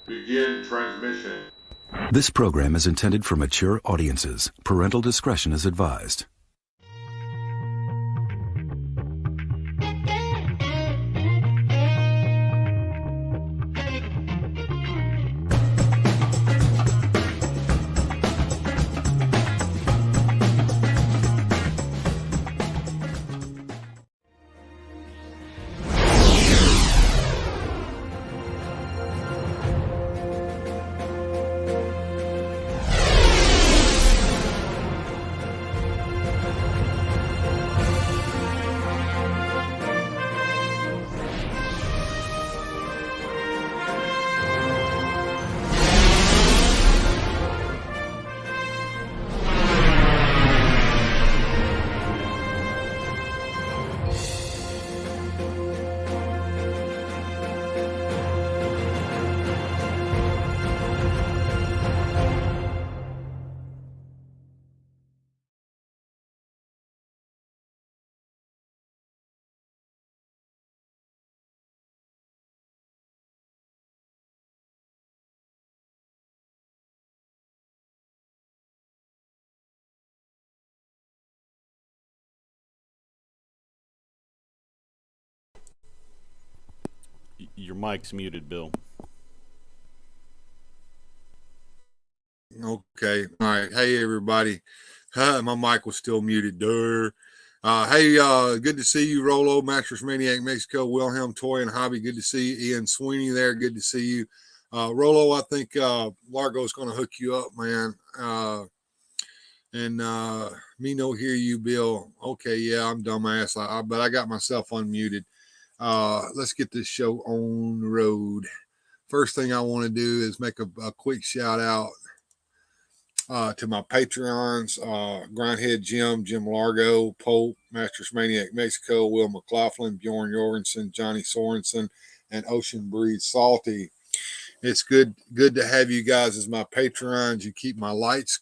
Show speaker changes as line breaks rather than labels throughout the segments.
Begin transmission.
This program is intended for mature audiences. Parental discretion is advised.
Your mic's muted, Bill.
Okay. All right. Hey, everybody. My mic was still muted. Good to see you, Rolo, Mattress Maniac Mexico, Wilhelm Toy and Hobby. Good to see you. Ian Sweeney there. Good to see you. Rolo, I think Largo's going to hook you up, man. Me no hear you, Bill. Okay, yeah, I'm dumbass. But I got myself unmuted. Let's get this show on the road. First thing I want to do is make a quick shout out to my Patreons, Grindhead Jim Largo, Pope, Masters Maniac Mexico, Will McLaughlin, Bjorn Jorgensen, Johnny Sorensen, and Ocean Breed Salty. It's good to have you guys as my Patreons. You keep my lights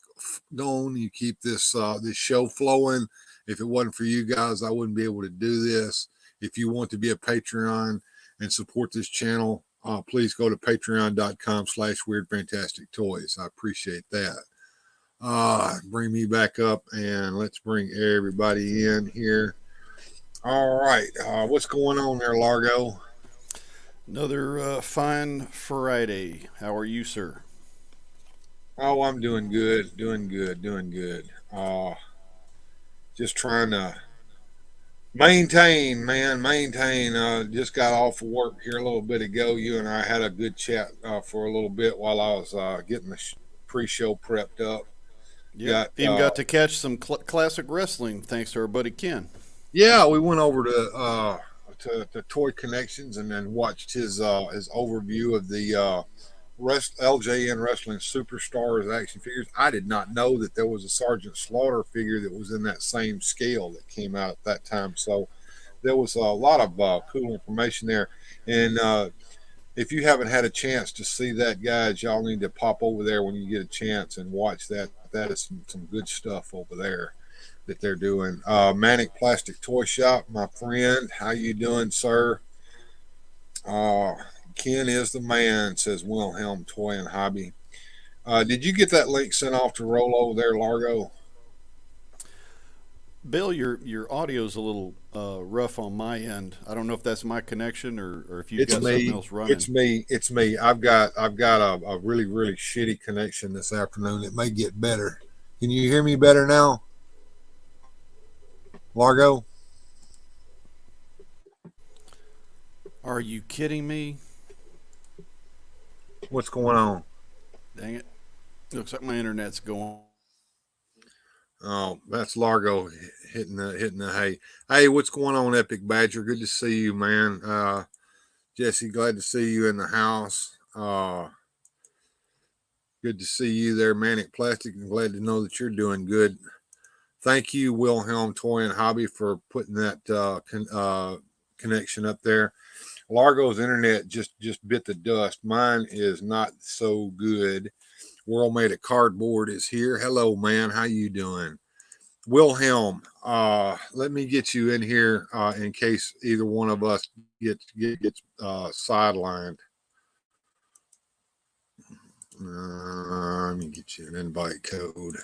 going. You keep this show flowing. If it wasn't for you guys, I wouldn't be able to do this. If you want to be a Patreon and support this channel, please go to patreon.com/weirdfantastictoys. I appreciate that. Bring me back up and let's bring everybody in here. All right. What's going on there, Largo?
Another fine Friday. How are you, sir?
Oh, I'm doing good. Just trying to maintain. Just got off of work here a little bit ago. You and I had a good chat for a little bit while I was getting the pre-show prepped up.
Yeah, even got to catch some classic wrestling thanks to our buddy Ken.
Yeah, we went over to Toy Connections and then watched his overview of the LJN Wrestling Superstars action figures. I did not know that there was a Sergeant Slaughter figure that was in that same scale that came out at that time. So there was a lot of cool information there. And if you haven't had a chance to see that, guys, y'all need to pop over there when you get a chance and watch that. That is some good stuff over there that they're doing. Manic Plastic Toy Shop, my friend. How you doing, sir? Ken is the man, says Wilhelm Toy and Hobby. Did you get that link sent off to Rolo there, Largo?
Bill, your audio's a little rough on my end. I don't know if that's my connection or if you've got something else running.
It's me. I've got a really shitty connection this afternoon. It may get better. Can you hear me better now, Largo?
Are you kidding me?
What's going on?
Dang it! Looks like my internet's going.
Oh, that's Largo hitting the hay. Hey, what's going on, Epic Badger? Good to see you, man. Jesse, glad to see you in the house. Good to see you there, Manic Plastic. I'm glad to know that you're doing good. Thank you, Wilhelm Toy and Hobby, for putting that connection up there. Largo's internet just bit the dust. Mine is not so good. World Made of Cardboard is here. Hello, man. How you doing? Wilhelm, let me get you in here in case either one of us gets sidelined. Let me get you an invite code.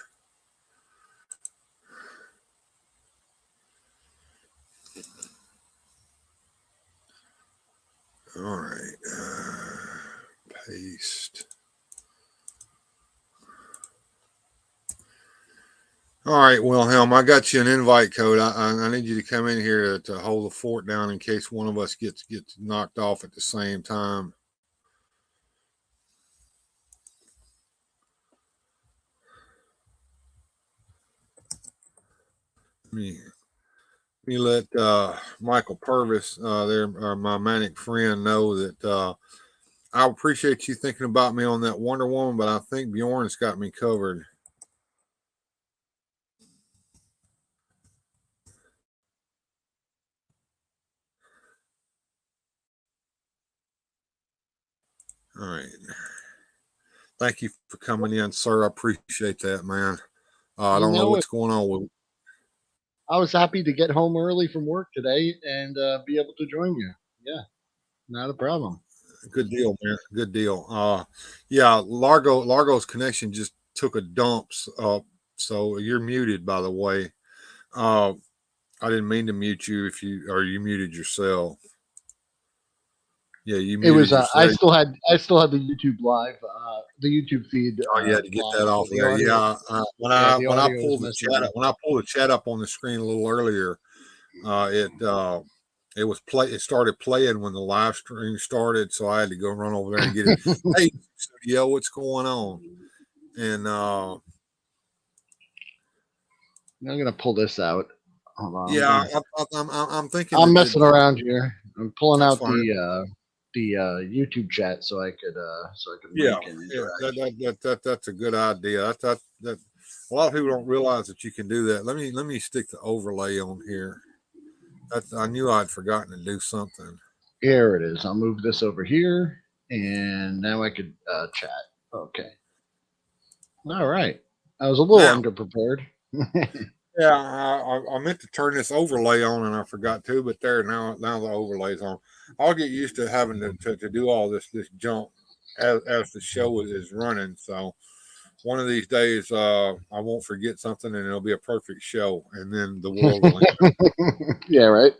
All right. Paste. All right, Wilhelm, I got you an invite code. I need you to come in here to hold the fort down in case one of us gets knocked off at the same time. Let me let Michael Purvis, my manic friend, know that I appreciate you thinking about me on that Wonder Woman, but I think Bjorn's got me covered. All right. Thank you for coming in, sir. I appreciate that, man. I
You
don't know
know,
what's going on with.
I was happy to get home early from work today and be able to join you. Yeah, not a problem.
Good deal, man. Good deal. Yeah, Largo's connection just took a dump. So you're muted, by the way. Uh, I didn't mean to mute you if you muted yourself. Yeah, you
It was
muted yourself.
I still had the YouTube live, the YouTube feed
Oh, you had to get
live.
that
So
off
the
there.
audio,
Yeah,
yeah, the
when I
audio was
pulled the
messing
chat
up.
up, when I pulled the chat up on the screen a little earlier, it it started playing when the live stream started, so I had to go run over there and get it. Hey, studio, what's going on? And
I'm gonna pull this out. Hold on,
yeah, I'm thinking
I'm
that
messing around here. I'm pulling
that's
out
fine.
the YouTube chat so I could
Yeah,
link and
yeah,
interact.
that's a good idea. That a lot of people don't realize that you can do that. Let me stick the overlay on here. I knew I'd forgotten to do something.
Here it is. I'll move this over here, and now I could chat. Okay. All right. I was a little
Now,
underprepared.
yeah, I meant to turn this overlay on and I forgot to, but there now the overlay's on. I'll get used to having to do all this jump as the show is running. So one of these days, I won't forget something and it'll be a perfect show, and then the world will end.
Yeah, right.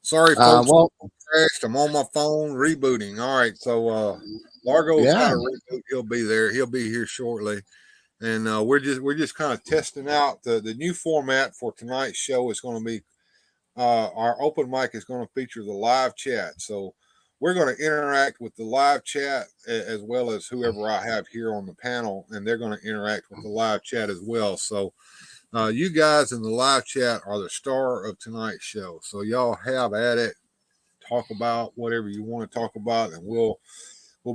Sorry, folks.
Well,
Crashed. I'm on my phone rebooting. All right, so Largo's got
yeah.
a reboot. He'll be there. He'll be here shortly, and we're just kind of testing out the new format for tonight's show. Is going to be our open mic is going to feature the live chat. So we're going to interact with the live chat as well as whoever I have here on the panel, and they're going to interact with the live chat as well. So you guys in the live chat are the star of tonight's show. So y'all have at it. Talk about whatever you want to talk about, and we'll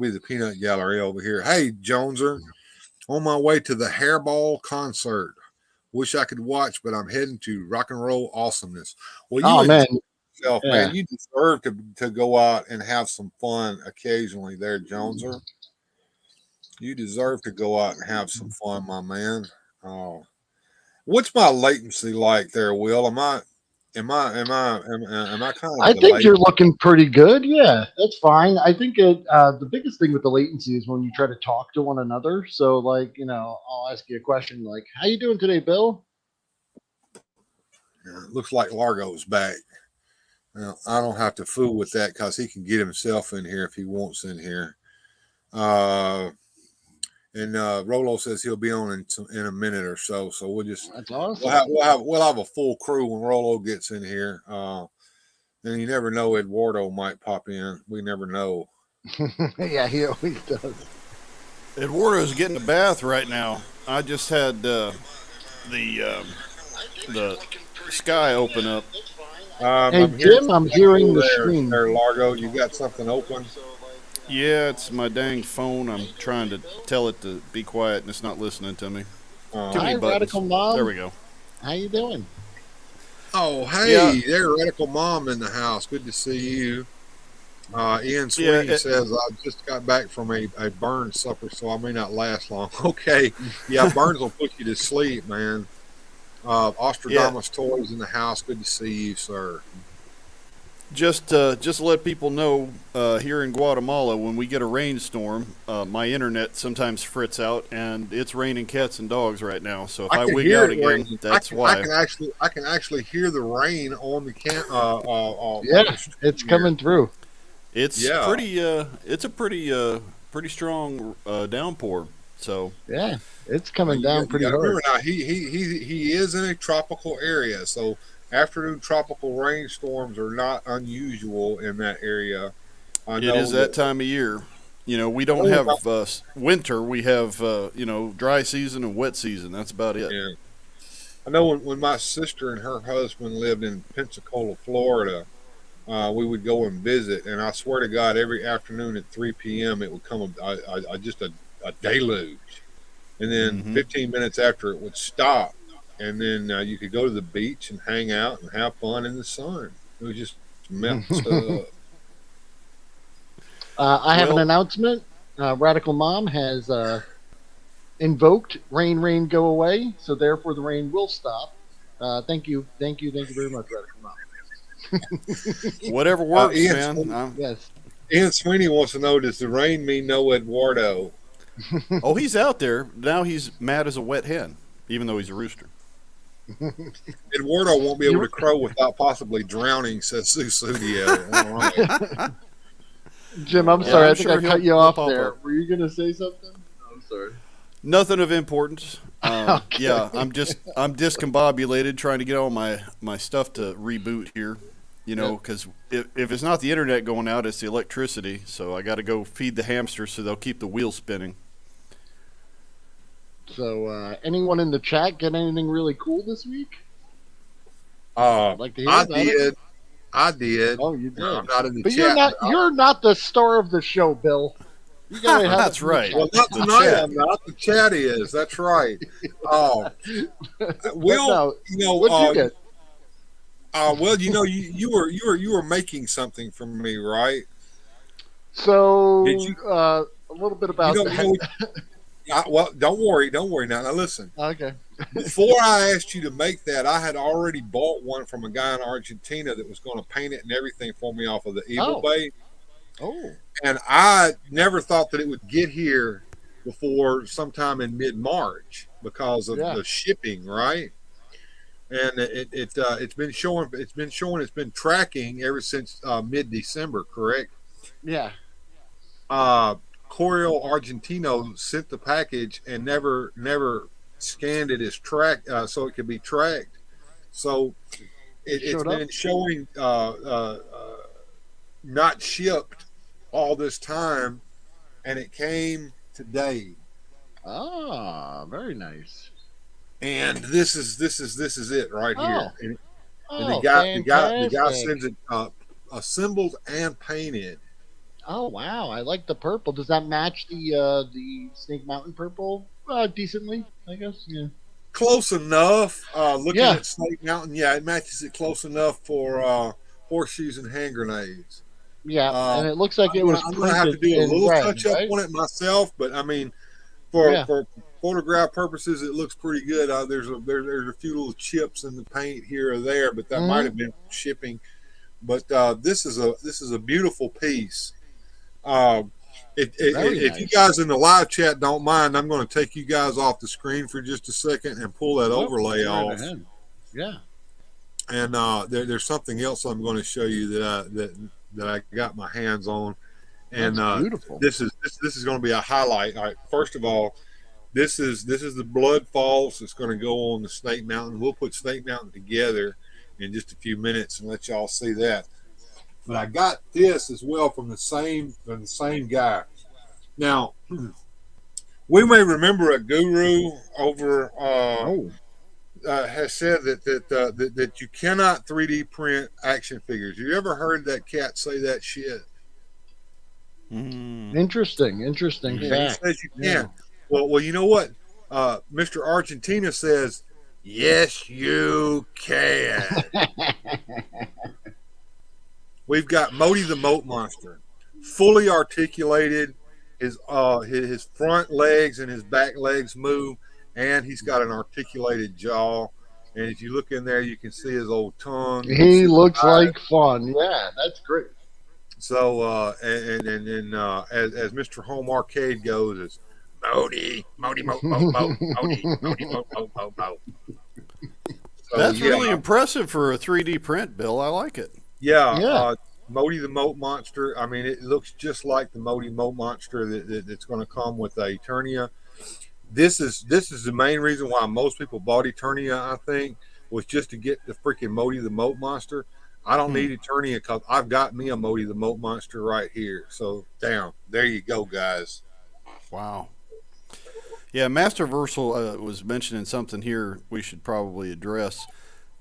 be the peanut gallery over here. Hey, Joneser, on my way to the Hairball concert. Wish I could watch, but I'm heading to rock and roll awesomeness. Well, you
Oh
enjoy
man.
yourself,
Yeah.
man. You deserve to go out and have some fun occasionally there, Joneser. You deserve to go out and have some fun, my man. What's my latency like there, Will? Am I kind of
I think
delayed?
you're looking pretty good. Yeah, that's fine. I think the biggest thing with the latency is when you try to talk to one another. So, like, I'll ask you a question like, "How you doing today, Bill?"
Looks like Largo's back. Now, I don't have to fool with that because he can get himself in here if he wants in here. Uh, and Rolo says he'll be on in a minute or so. So
That's awesome.
we'll have a full crew when Rolo gets in here. And you never know, Eduardo might pop in. We never know.
Yeah, he always does.
Eduardo's getting a bath right now. I just had the sky open up.
Hey,
I'm hearing
Jim, I'm
something
hearing
cool
the stream.
there, Largo. You got something open?
Yeah, it's my dang phone. I'm trying to tell it to be quiet, and it's not listening to me. Too
Hi,
many buttons.
Radical Mom.
There we go.
How you doing?
Oh, hey,
Yeah.
there, Radical Mom in the house. Good to see you. Ian
Yeah,
Sweeney says, I just got back from a burn supper, so I may not last long. Okay. Yeah, burns will put you to sleep, man.
Yeah.
Ostradamus Toys in the house. Good to see you, sir.
Just to let people know, here in Guatemala, when we get a rainstorm, my internet sometimes frits out, and it's raining cats and dogs right now. So if
I
I
can
wig
hear
out
it
again,
raining.
that's why.
I can actually hear the rain on the on the
Yeah,
street
it's
here.
coming through.
It's
Yeah,
pretty. It's a pretty strong downpour. So
Yeah, it's coming down
you
pretty
got to
hard.
remember now. He is in a tropical area, so afternoon tropical rainstorms are not unusual in that area. I
it is
know
that
that.
time of year. You know, we
I
don't
know when my,
have winter. We have dry season and wet season. That's about it.
yeah, I know when my sister and her husband lived in Pensacola, Florida. We would go and visit, and I swear to God, every afternoon at 3 p.m. it would come just a deluge, and then
Hmm
15 minutes after it would stop, and then you could go to the beach and hang out and have fun in the sun. It was just messed up.
I have an
Well,
announcement. Radical Mom has invoked "Rain, Rain, Go Away," so therefore the rain will stop. Thank you very much, Radical Mom.
whatever
Uh,
works,
Ian,
man.
Yes.
Ian Sweeney wants to know: does the rain mean no Eduardo?
Oh, he's out there now. He's mad as a wet hen, even though he's a rooster.
Eduardo won't be able
You,
to crow without possibly drowning, says Sue Studio. All right.
Jim, I'm
Yeah,
sorry.
Uh,
I
I'm
think I
sure
cut
he'll
you
he'll
off
pop
there.
up.
Were you going to say something? I'm sorry.
Nothing of importance.
Okay.
Yeah, I'm discombobulated trying to get all my stuff to reboot here. You
Yep.
know, because if it's not the internet going out, it's the electricity. So I got to go feed the hamsters so they'll keep the wheel spinning.
So, anyone in the chat get anything really cool this week?
uh,
I'd like to hear
I
about it.
did. I did.
Oh, you
I'm
did.
not in the
But you're
chat.
not you're not the star of the show, Bill. You gotta have it
That's
in the
right.
Well,
chat.
not
The
tonight.
chat.
I'm not. The chat is. That's right. Uh,
But
Will,
no,
you know,
what'd you get?
well, you were making something for me, right? Did
So,
you?
a little bit
You
about
know, you
that.
know. Well, don't worry now. Now listen.
Okay.
Before I asked you to make that, I had already bought one from a guy in Argentina that was going to paint it and everything for me off of the Evil
Oh.
Bay,
Oh.
and I never thought that it would get here before sometime in mid March because of
Yeah.
the shipping, right? And it's been tracking ever since mid December, correct?
Yeah.
uh Correo Argentino sent the package and never scanned it as track so it could be tracked. So
It
it's
showed up.
been showing not shipped all this time, and it came today.
Ah, very nice.
And this is it right
Oh.
here. And
Oh,
the guy
fantastic.
sends it assembled and painted.
Oh wow, I like the purple. Does that match the Snake Mountain purple decently? I guess. Yeah.
Close enough. Looking
Yeah.
at Snake Mountain, yeah, it matches it close enough for horseshoes and hand grenades.
Yeah,
Uh,
and it looks like it was
I'm gonna have to
printed
do a
in
little
red,
touch up
right?
on it myself, but I mean,
Yeah.
for photograph purposes, it looks pretty good. There's a few little chips in the paint here or there, but that might
Hmm.
have been shipping. But this is a beautiful piece. Uh,
Very
if you
nice.
guys in the live chat don't mind, I'm going to take you guys off the screen for just a second and pull that
Nope.
overlay
Go right
off.
ahead. Yeah.
And there's something else I'm going to show you that I got my hands on. And
That's beautiful.
this is going to be a highlight. All right, first of all, this is the blood falls that's going to go on the Snake Mountain. We'll put Snake Mountain together in just a few minutes and let y'all see that. But I got this as well from the same guy. Now, we may remember a guru over
Oh.
has said that you cannot 3D print action figures. You ever heard that cat say that shit?
Mm.
Interesting
Yeah, he
fact.
says you
Yeah.
can't. Well, you know what? Mr. Argentina says, yes, you can. We've got Modi the Moat Monster, fully articulated. His front legs and his back legs move, and he's got an articulated jaw. And if you look in there, you can see his old tongue. You can
He
see
looks like fun. Yeah, that's great.
so. As Mr. Home Arcade goes, it's Modi, Modi, Mo, Mo, Mo, Modi, Modi, Mo, Mo, Mo, Mo. So
That's
yeah,
really impressive for a 3D print, Bill. I like it.
yeah.
Yeah.
Modi the Moat Monster. I mean, it looks just like the Modi Moat Monster that's going to come with Eternia. This is the main reason why most people bought Eternia. I think was just to get the freaking Modi the Moat Monster. I don't need Eternia because I've got me a Modi the Moat Monster right here. So damn, there you go, guys.
Wow. Yeah, Masterversal was mentioning something here we should probably address.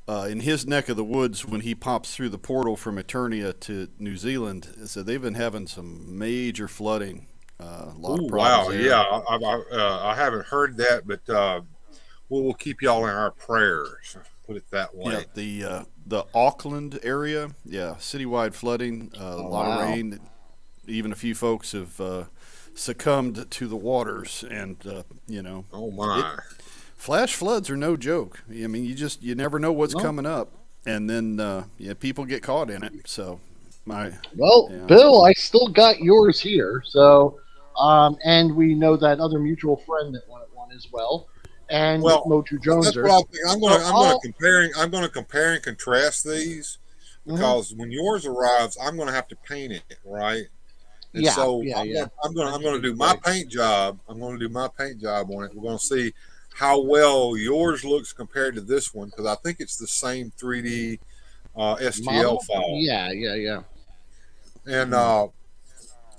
In his neck of the woods, when he pops through the portal from Eternia to New Zealand, so they've been having some major flooding. A lot of
Ooh,
problems
wow,
there.
yeah, I haven't heard that, but we'll keep y'all in our prayers. Put it that
Yeah,
way.
the Auckland area, yeah, citywide flooding, a
Oh,
lot of
wow.
rain. Even a few folks have succumbed to the waters, and
Oh
it
my.
flash floods are no joke. I mean, you never know what's
No.
coming up, and then people get caught in it. So my
Well,
yeah
Bill, I still got yours here. So, and we know that other mutual friend that wanted one as well, and
Well,
Motu
that's
Joneser.
what I think.
So I'll.
I'm gonna compare and contrast these
Mhm.
because when yours arrives, I'm gonna have to paint it, right? And
Yeah,
so
yeah, yeah.
I'm gonna do
Understood
my
right.
paint job. I'm gonna do my paint job on it. We're gonna see how well yours looks compared to this one because I think it's the same 3D STL
Model?
file.
Yeah, yeah, yeah.
And uh,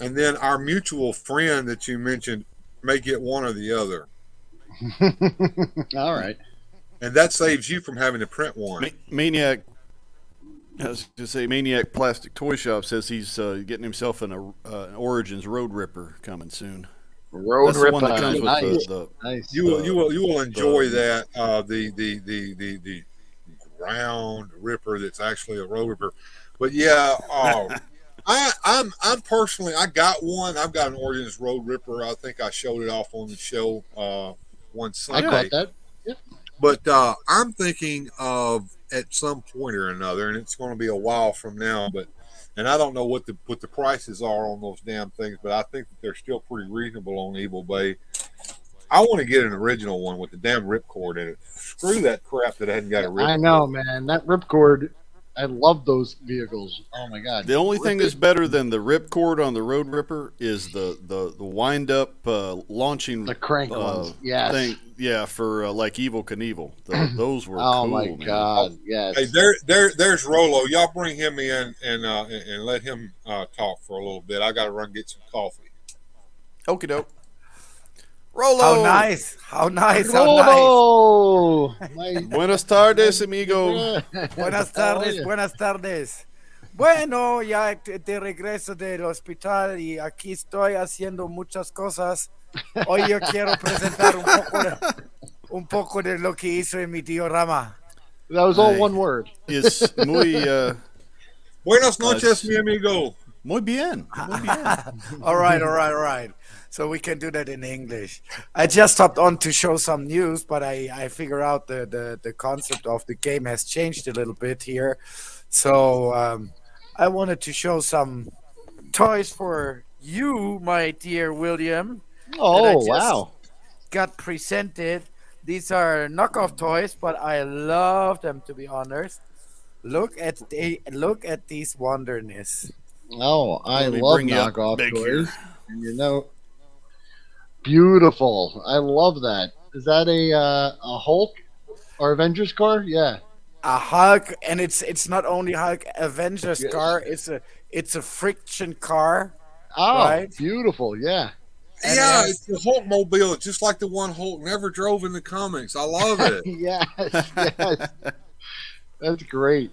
and then our mutual friend that you mentioned may get one or the other,
All right.
and that saves you from having to print one.
maniac. I was to say, Maniac Plastic Toy Shop says he's getting himself an Origins Road Ripper coming soon.
Road
That's the one that
Ripper.
comes with
Nice,
the
nice.
You will enjoy
the
that the ground ripper that's actually a road ripper. But yeah, I'm personally I got one. I've got an Origins Road Ripper. I think I showed it off on the show one
I
yeah.
caught
Sunday.
that. Yeah.
But I'm thinking of at some point or another, and it's going to be a while from now. But and I don't know what the prices are on those damn things, but I think that they're still pretty reasonable on eBay. I want to get an original one with the damn ripcord in it. Screw that crap that hadn't got a
I
ripcord.
know, man. That ripcord. I love those vehicles. Oh my god.
The only
Rip
thing
it.
that's better than the ripcord on the Road Ripper is the wind up launching
The crank ones. Yes.
thing. Yeah, for like Evil Knievel. Those were
Oh my
cool, man.
god.
Hey,
Yes.
there's Rolo. Y'all bring him in and let him talk for a little bit. I got to run get some coffee.
Okie doke.
How
Rolo.
nice, how nice, how nice.
Rodo! My,
Buenas tardes,
my
amigo.
Buenas
How are
tardes,
you?
buenas tardes. Bueno, ya de regreso del hospital y aquí estoy haciendo muchas cosas. Hoy yo quiero presentar un poco de lo que hizo en mi diorama.
That was all
Hey,
one word.
is
Buenas noches,
it's
mi amigo.
muy bien, muy bien.
All right, all right, all right. So we can do that in English. I just hopped on to show some news, but I figure out the concept of the game has changed a little bit here. So I wanted to show some toys for you, my dear William, that I
Oh
just
wow.
got presented. These are knockoff toys, but I love them to be honest. Look at these wonderness.
Oh, I
Let me
love
bring you up
knockoff
big
toys.
here.
And beautiful. I love that. Is that a Hulk or Avengers car? Yeah.
A Hulk, and it's not only Hulk Avengers
Yeah.
car. It's a friction car,
Oh,
right?
beautiful. Yeah.
And it
Yeah,
has
it's the Hulk mobile, just like the one Hulk never drove in the comics. I love it.
Yes. Yes. That's great.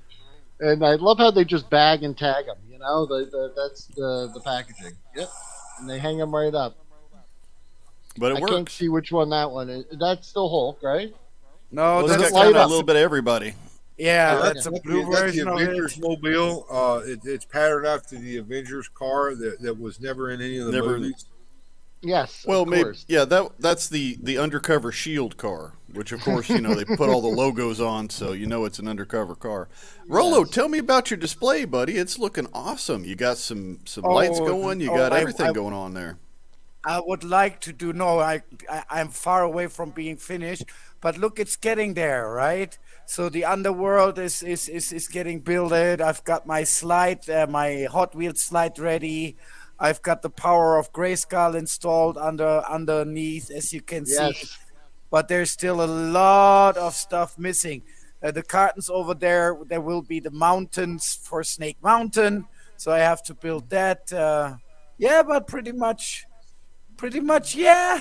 And I love how they just bag and tag them. You know, that's the packaging. Yep. And they hang them right up.
But it
I can't
works.
see which one that one is. That's still Hulk, right?
no,
Well, it's
Does it
got
that's
light
kind of a
up?
little bit of everybody.
yeah,
Okay.
that's a blue
That's the
version of
Avengers
it.
mobile. It's patterned after the Avengers car that was never in any of the
Never.
movies.
Yes,
Well,
of
maybe
course.
yeah. That's the undercover Shield car. which of course they put all the logos on, so it's an undercover car. Rolo,
Yes.
tell me about your display, buddy. It's looking awesome. You got some lights
Oh,
going. You
oh,
got everything going on there.
I would like to do. No, I'm far away from being finished, but look, it's getting there, right? So the underworld is getting builded. I've got my slide, my Hot Wheels slide ready. I've got the power of Grayskull installed underneath, as you can see.
Yes.
But there's still a lot of stuff missing. The cartons over there, there will be the mountains for Snake Mountain, so I have to build that. Yeah, but pretty much, yeah.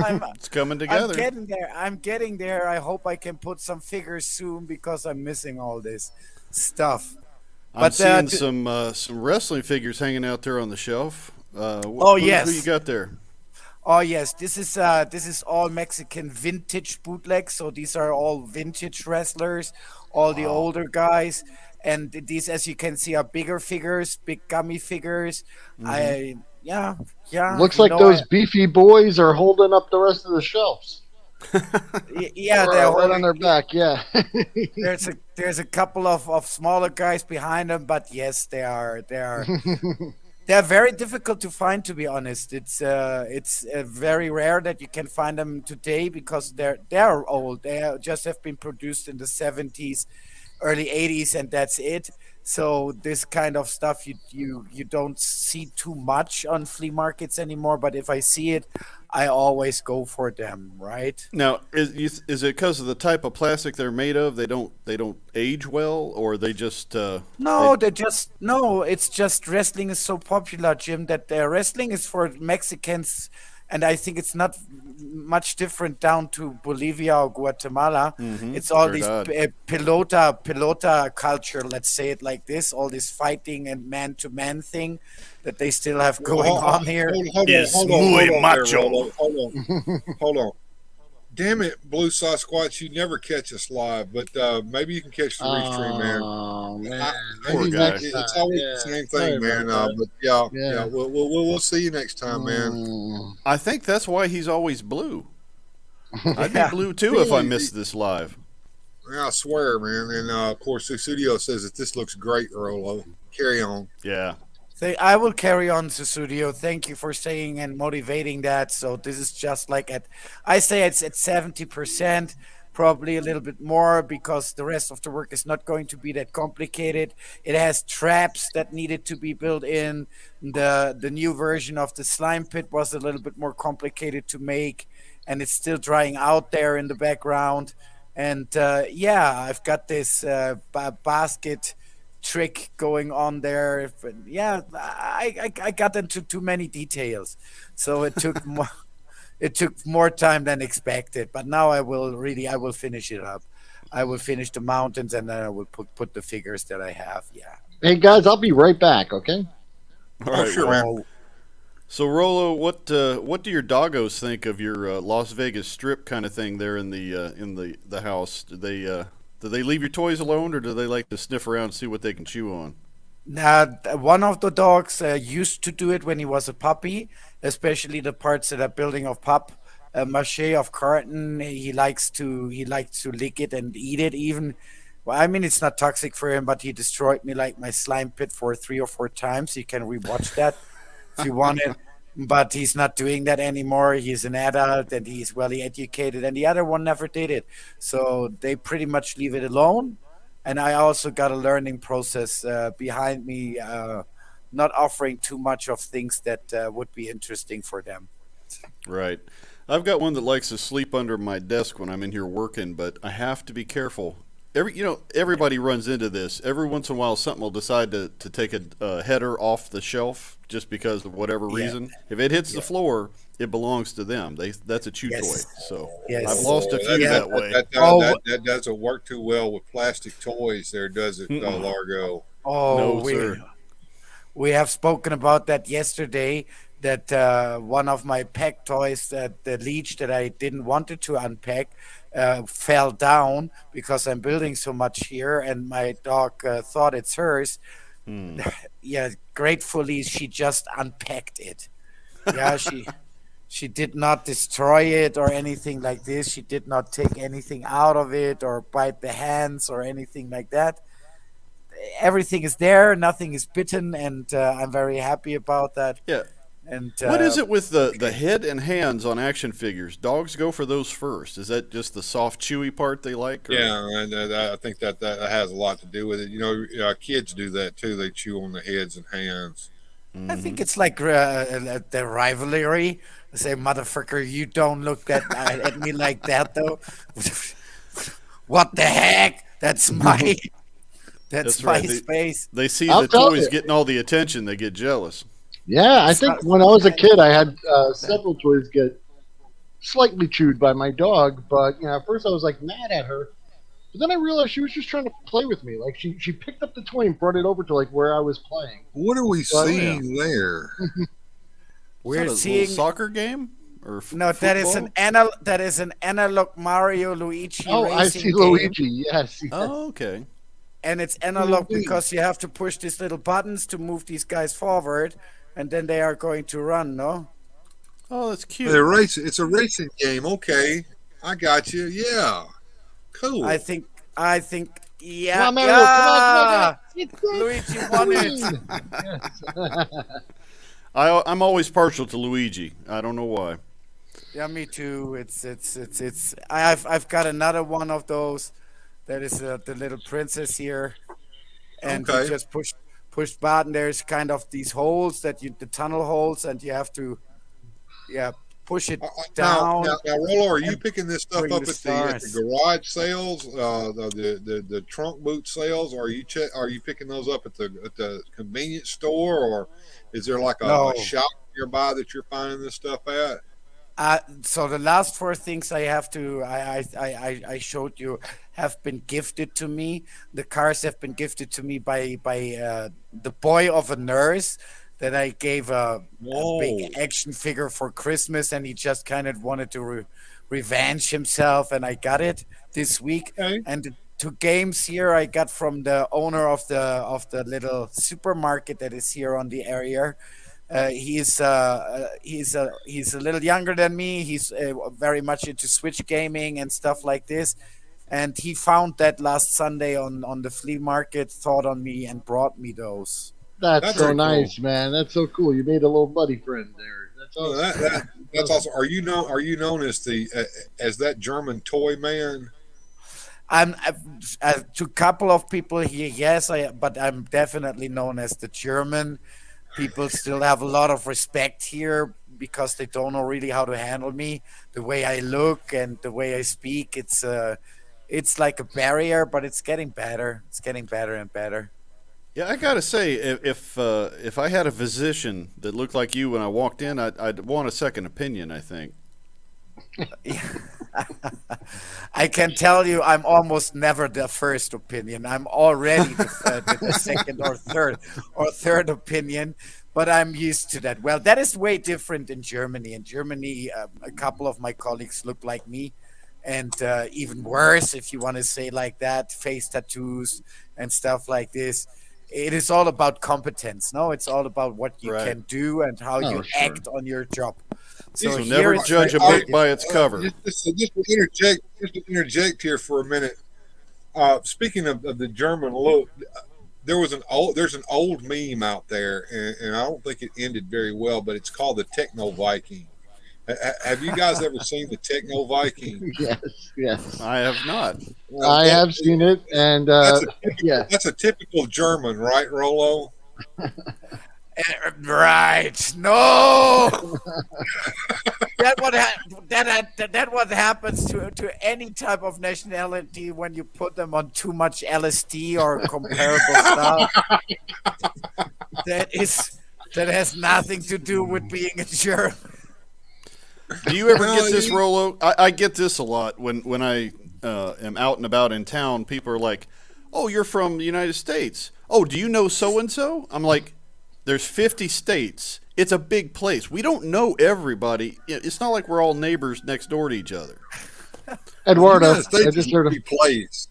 I'm
It's coming
I'm
together.
getting there. I'm getting there. I hope I can put some figures soon because I'm missing all this stuff.
I'm
But
seeing some wrestling figures hanging out there on the shelf.
oh
Who you
yes,
got there?
oh yes, this is all Mexican vintage bootlegs. So these are all vintage wrestlers, all the
Wow.
older guys, and these, as you can see, are bigger figures, big gummy figures.
Hmm.
I yeah yeah
Looks like
I
those beefy boys are holding up the rest of the shelves.
yeah, they're
Right on
holding.
their back, yeah.
There's a couple of smaller guys behind them, but yes, they're very difficult to find, to be honest. It's very rare that you can find them today because they're old. Just have been produced in the 70s, early 80s, and that's it. So this kind of stuff you don't see too much on flea markets anymore. But if I see it, I always go for them, right?
Now, is it because of the type of plastic they're made of? They don't age well, or they just they
No, they just no. It's just wrestling is so popular, Jim, that wrestling is for Mexicans, and I think it's not much different down to Bolivia or Guatemala. It's all these
verdad.
pelota culture. Let's say it like this: all this fighting and man to man thing that they still have
Well,
going on here.
Is
hold
muy
on there,
macho.
Rolo. Hold on. Hold on. Damn it, Blue Sasquatch, you never catch us live, but maybe you can catch the restream, man.
Oh man,
I,
Poor
maybe
guy.
next
it's
time.
always the
Yeah,
same
sorry
thing,
about
man.
that.
But yeah,
Yeah.
we'll see you next time, man.
I think that's why he's always blue. I'd be
Yeah.
blue too if I missed this live.
Yeah, I swear, man. And of course, the studio says that this looks great, Rolo. Carry on.
Yeah.
I will carry on, Susudio. Thank you for saying and motivating that. So this is just like I say it's at 70%, probably a little bit more because the rest of the work is not going to be that complicated. It has traps that needed to be built in. The new version of the slime pit was a little bit more complicated to make, and it's still drying out there in the background. And yeah, I've got this basket trick going on there. But yeah, I got into too many details, so it took more. It took more time than expected, but now I will finish it up. I will finish the mountains and then I will put the figures that I have. Yeah.
Hey guys, I'll be right back. Okay.
All
Oh,
right.
sure,
Well,
man.
so Rolo, what do your doggos think of your Las Vegas Strip kind of thing there in the house? Do they leave your toys alone, or do they like to sniff around and see what they can chew on?
Now, one of the dogs used to do it when he was a puppy, especially the parts that are building of pup mache of carton. He likes to lick it and eat it. Even, well, I mean, it's not toxic for him, but he destroyed me like my slime pit for 3 or 4 times. You can rewatch that if you want it. But he's not doing that anymore. He's an adult and he's well educated, and the other one never did it. So they pretty much leave it alone. And I also got a learning process behind me, not offering too much of things that would be interesting for them.
Right. I've got one that likes to sleep under my desk when I'm in here working, but I have to be careful. Everybody runs into this. Every once in a while, something will decide to take a header off the shelf just because of whatever
Yeah,
reason. If it hits the
yeah,
floor, it belongs to them. That's a chew toy.
yes,
So I've
yes,
lost a
Oh,
few
yeah.
that way.
Oh,
that doesn't work too well with plastic toys. There, does it,
Mm-mm.
Largo?
oh,
No, sir.
we have spoken about that yesterday. That one of my pack toys, the leech that I didn't want it to unpack, fell down because I'm building so much here, and my dog thought it's hers.
Hmm.
Yeah, gratefully she just unpacked it. Yeah, She did not destroy it or anything like this. She did not take anything out of it or bite the hands or anything like that. Everything is there, nothing is bitten, and I'm very happy about that.
Yeah.
And
What is it with the
okay.
head and hands on action figures? Dogs go for those first. Is that just the soft, chewy part they like? Or?
Yeah, and I think that has a lot to do with it. Kids do that too. They chew on the heads and hands.
I think it's like the rivalry. Say, motherfucker, you don't look that at me like that, though. What the heck? That's my
That's
my
right.
space.
They see
I'll
the
tell
toys
you.
getting all the attention, they get jealous.
Yeah, I
It's
think
not-
when I was a kid, I had several toys get slightly chewed by my dog. But at first I was like mad at her, but then I realized she was just trying to play with me. Like she picked up the toy and brought it over to like where I was playing.
What are we
Well,
seeing there?
We're
Is that a
seeing
little soccer game or
no. That is
football?
an analog Mario Luigi
Oh,
racing
I see
game.
Luigi. Yes.
Oh, okay.
And it's analog
Indeed.
because you have to push these little buttons to move these guys forward, and then they are going to run. No,
Oh, that's cute.
They're racing. It's a racing game. Okay, I got you. Yeah, cool.
I think
Come
yeah,
on, Mario. Come
yeah.
on. It's the
Luigi won it.
queen. Yes.
I'm always partial to Luigi. I don't know why.
Yeah, me too. It's. I've got another one of those. That is the little princess here, and you
Okay.
just push button. There's kind of these holes the tunnel holes, and you have to push it
Now,
down.
Rolo, are you
and
picking this stuff
bring
up
the
at
stars.
the garage sales, the trunk boot sales? Or are you picking those up at the convenience store, or is there like
No.
a shop nearby that you're finding this stuff at?
So the last four things I showed you have been gifted to me. The cars have been gifted to me by the boy of a nurse that I gave a
Whoa.
big action figure for Christmas, and he just kind of wanted to revenge himself, and I got it this week.
Okay.
And the two games here I got from the owner of the little supermarket that is here on the area. He's a little younger than me. He's very much into Switch gaming and stuff like this. And he found that last Sunday on the flea market, thought on me, and brought me those.
That's
That's
so
very
nice, man. That's so cool. You made a little buddy friend there. That's
Well,
awesome.
that's awesome. Are you known as the as that German toy man?
I'm to a couple of people here, yes, but I'm definitely known as the German. People still have a lot of respect here because they don't know really how to handle me, the way I look and the way I speak. It's like a barrier, but it's getting better. It's getting better and better.
Yeah, I gotta say, if I had a physician that looked like you when I walked in, I'd want a second opinion. I think.
I can tell you, I'm almost never the first opinion. I'm already the second or third opinion, but I'm used to that. Well, that is way different in Germany. In Germany, a couple of my colleagues look like me, and even worse, if you want to say like that, face tattoos and stuff like this. It is all about competence. No, it's all about what you
Right.
can do and how
Oh,
you
sure.
act on your job.
So
here
never
it's
judge a
very
book by its cover.
Just to interject here for a minute. Speaking of the German look, there's an old meme out there, and I don't think it ended very well, but it's called the Techno Viking. Have you guys ever seen the Techno Viking?
Yes.
I have not.
I have seen it, and yeah.
That's a typical German, right, Rolo?
Right. No. That what happens to any type of nationality when you put them on too much LSD or comparable stuff. That has nothing to do with being a German.
Do you ever
No,
get this,
you-
Rolo? I get this a lot when I am out and about in town. People are like, "Oh, you're from the United States. Oh, do you know so and so?" I'm like, "There's 50 states. It's a big place. We don't know everybody. It's not like we're all neighbors next door to each other."
Eduardo,
The United States
I
is
just
a
heard of.
big place.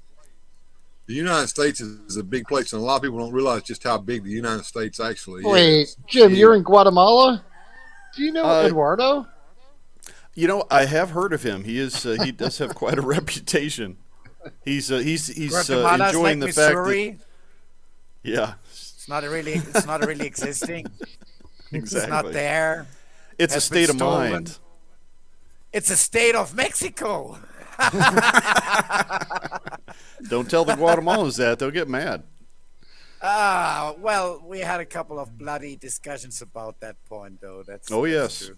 The United States is a big place, and a lot of people don't realize just how big the United States actually
Wait,
is.
Jim,
Yeah.
you're in Guatemala? Do you know
Uh,
Eduardo?
You know, I have heard of him. He does have quite a reputation. He's
Guatemala's
enjoying
like
the fact that
Missouri.
yeah,
It's not really existing. It's not
exactly.
there.
It's a
Has been
state of
stolen.
mind.
It's a state of Mexico.
Don't tell the Guatemalans that; they'll get mad.
Well, we had a couple of bloody discussions about that point, though.
Oh
That's
yes,
true.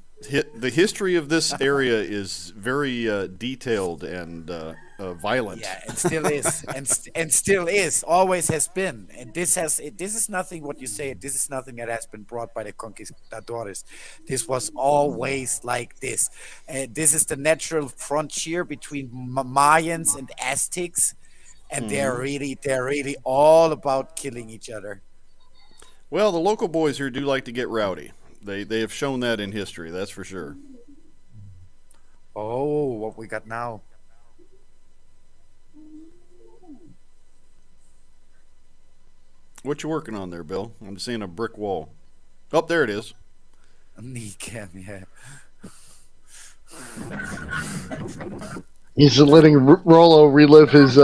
The history of this area is very detailed and violent.
Yeah, and still is, and still is, always has been, and this is nothing. What you say, this is nothing that has been brought by the conquistadores. This was always like this. This is the natural frontier between Mayans and Aztecs, and they're really all about killing each other.
Well, the local boys here do like to get rowdy. They have shown that in history. That's for sure.
Oh, what we got now?
What you working on there, Bill? I'm seeing a brick wall. Oh, there it is.
Kneecap, yeah.
He's letting Rollo relive his.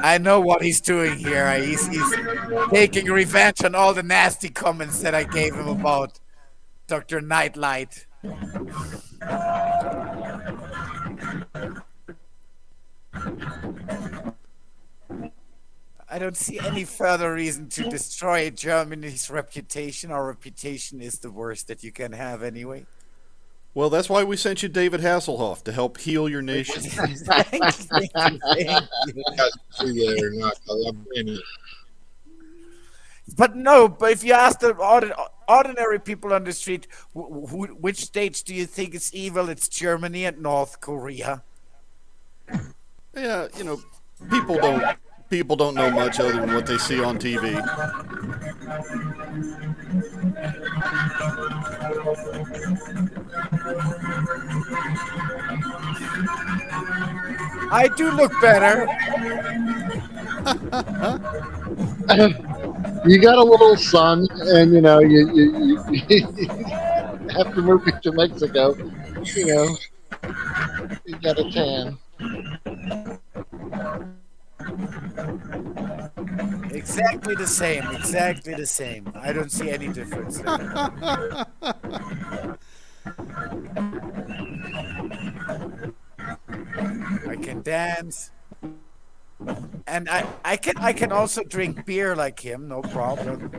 I know what he's doing here. He's taking revenge on all the nasty comments that I gave him about Dr. Nightlight. I don't see any further reason to destroy Germany's reputation. Our reputation is the worst that you can have anyway.
Well, that's why we sent you David Hasselhoff to help heal your nation.
Thank you, thank you, thank you.
See that or not? 'Cause I'm in it.
But if you ask the ordinary people on the street, which states do you think is evil? It's Germany and North Korea.
Yeah, you know, people don't know much other than what they see on TV.
I do look better.
You got a little son, and you have to move to Mexico. You know, you got a tan.
Exactly the same. Exactly the same. I don't see any difference there. I can dance, and I can also drink beer like him, no problem.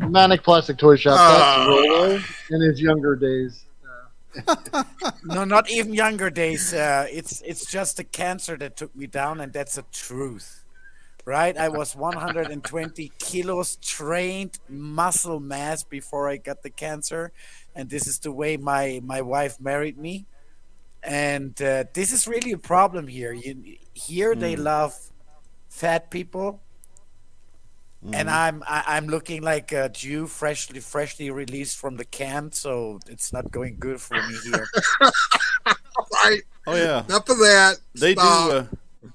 Manic Plastic Toy Shop. That's Rollo in his younger days.
No, not even younger days. It's just the cancer that took me down, and that's a truth, right? I was 120 kilos trained muscle mass before I got the cancer, and this is the way my wife married me, and this is really a problem here. Here they love fat people, and I'm looking like a Jew freshly released from the camp, so it's not going good for me here.
Right.
Oh yeah,
Enough of that.
they
Stop.
do.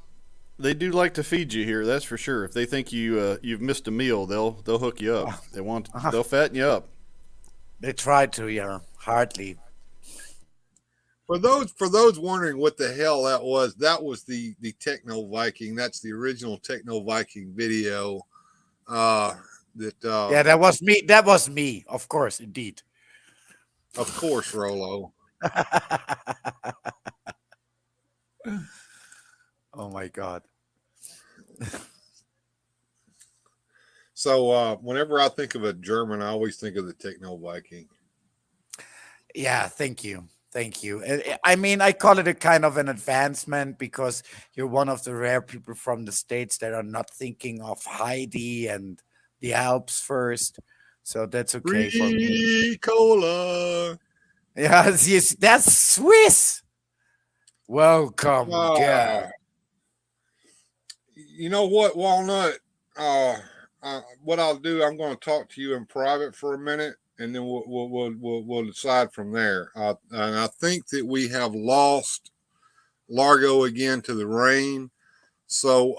They do like to feed you here. That's for sure. If they think you've missed a meal, they'll hook you up. They'll fatten you up.
They tried to, yeah, hardly.
For those wondering what the hell that was the Techno Viking. That's the original Techno Viking video.
Yeah, that was me. That was me, of course, indeed.
Of course, Rollo.
Oh my God.
So whenever I think of a German, I always think of the Techno Viking.
Yeah, thank you. Thank you. I mean, I call it a kind of an advancement because you're one of the rare people from the States that are not thinking of Heidi and the Alps first. So that's okay for me.
Free cola.
Yes, that's Swiss. Welcome.
Uh,
Yeah.
You know what, Walnut? What I'll do, I'm going to talk to you in private for a minute, and then we'll decide from there. And I think that we have lost Largo again to the rain. So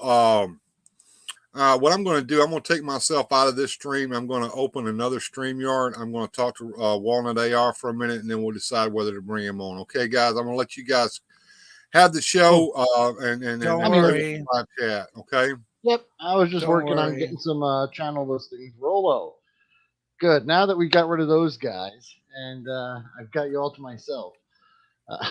what I'm going to do, I'm going to take myself out of this stream. I'm going to open another StreamYard. I'm going to talk to Walnut AR for a minute, and then we'll decide whether to bring him on. Okay, guys, I'm going to let you guys have the show and
Don't
play with
worry.
the live chat. Okay.
Yep, I was just
Don't
working on
worry.
getting some channel listings. Rolo. Good. Now that we got rid of those guys, and I've got you all to myself. Uh,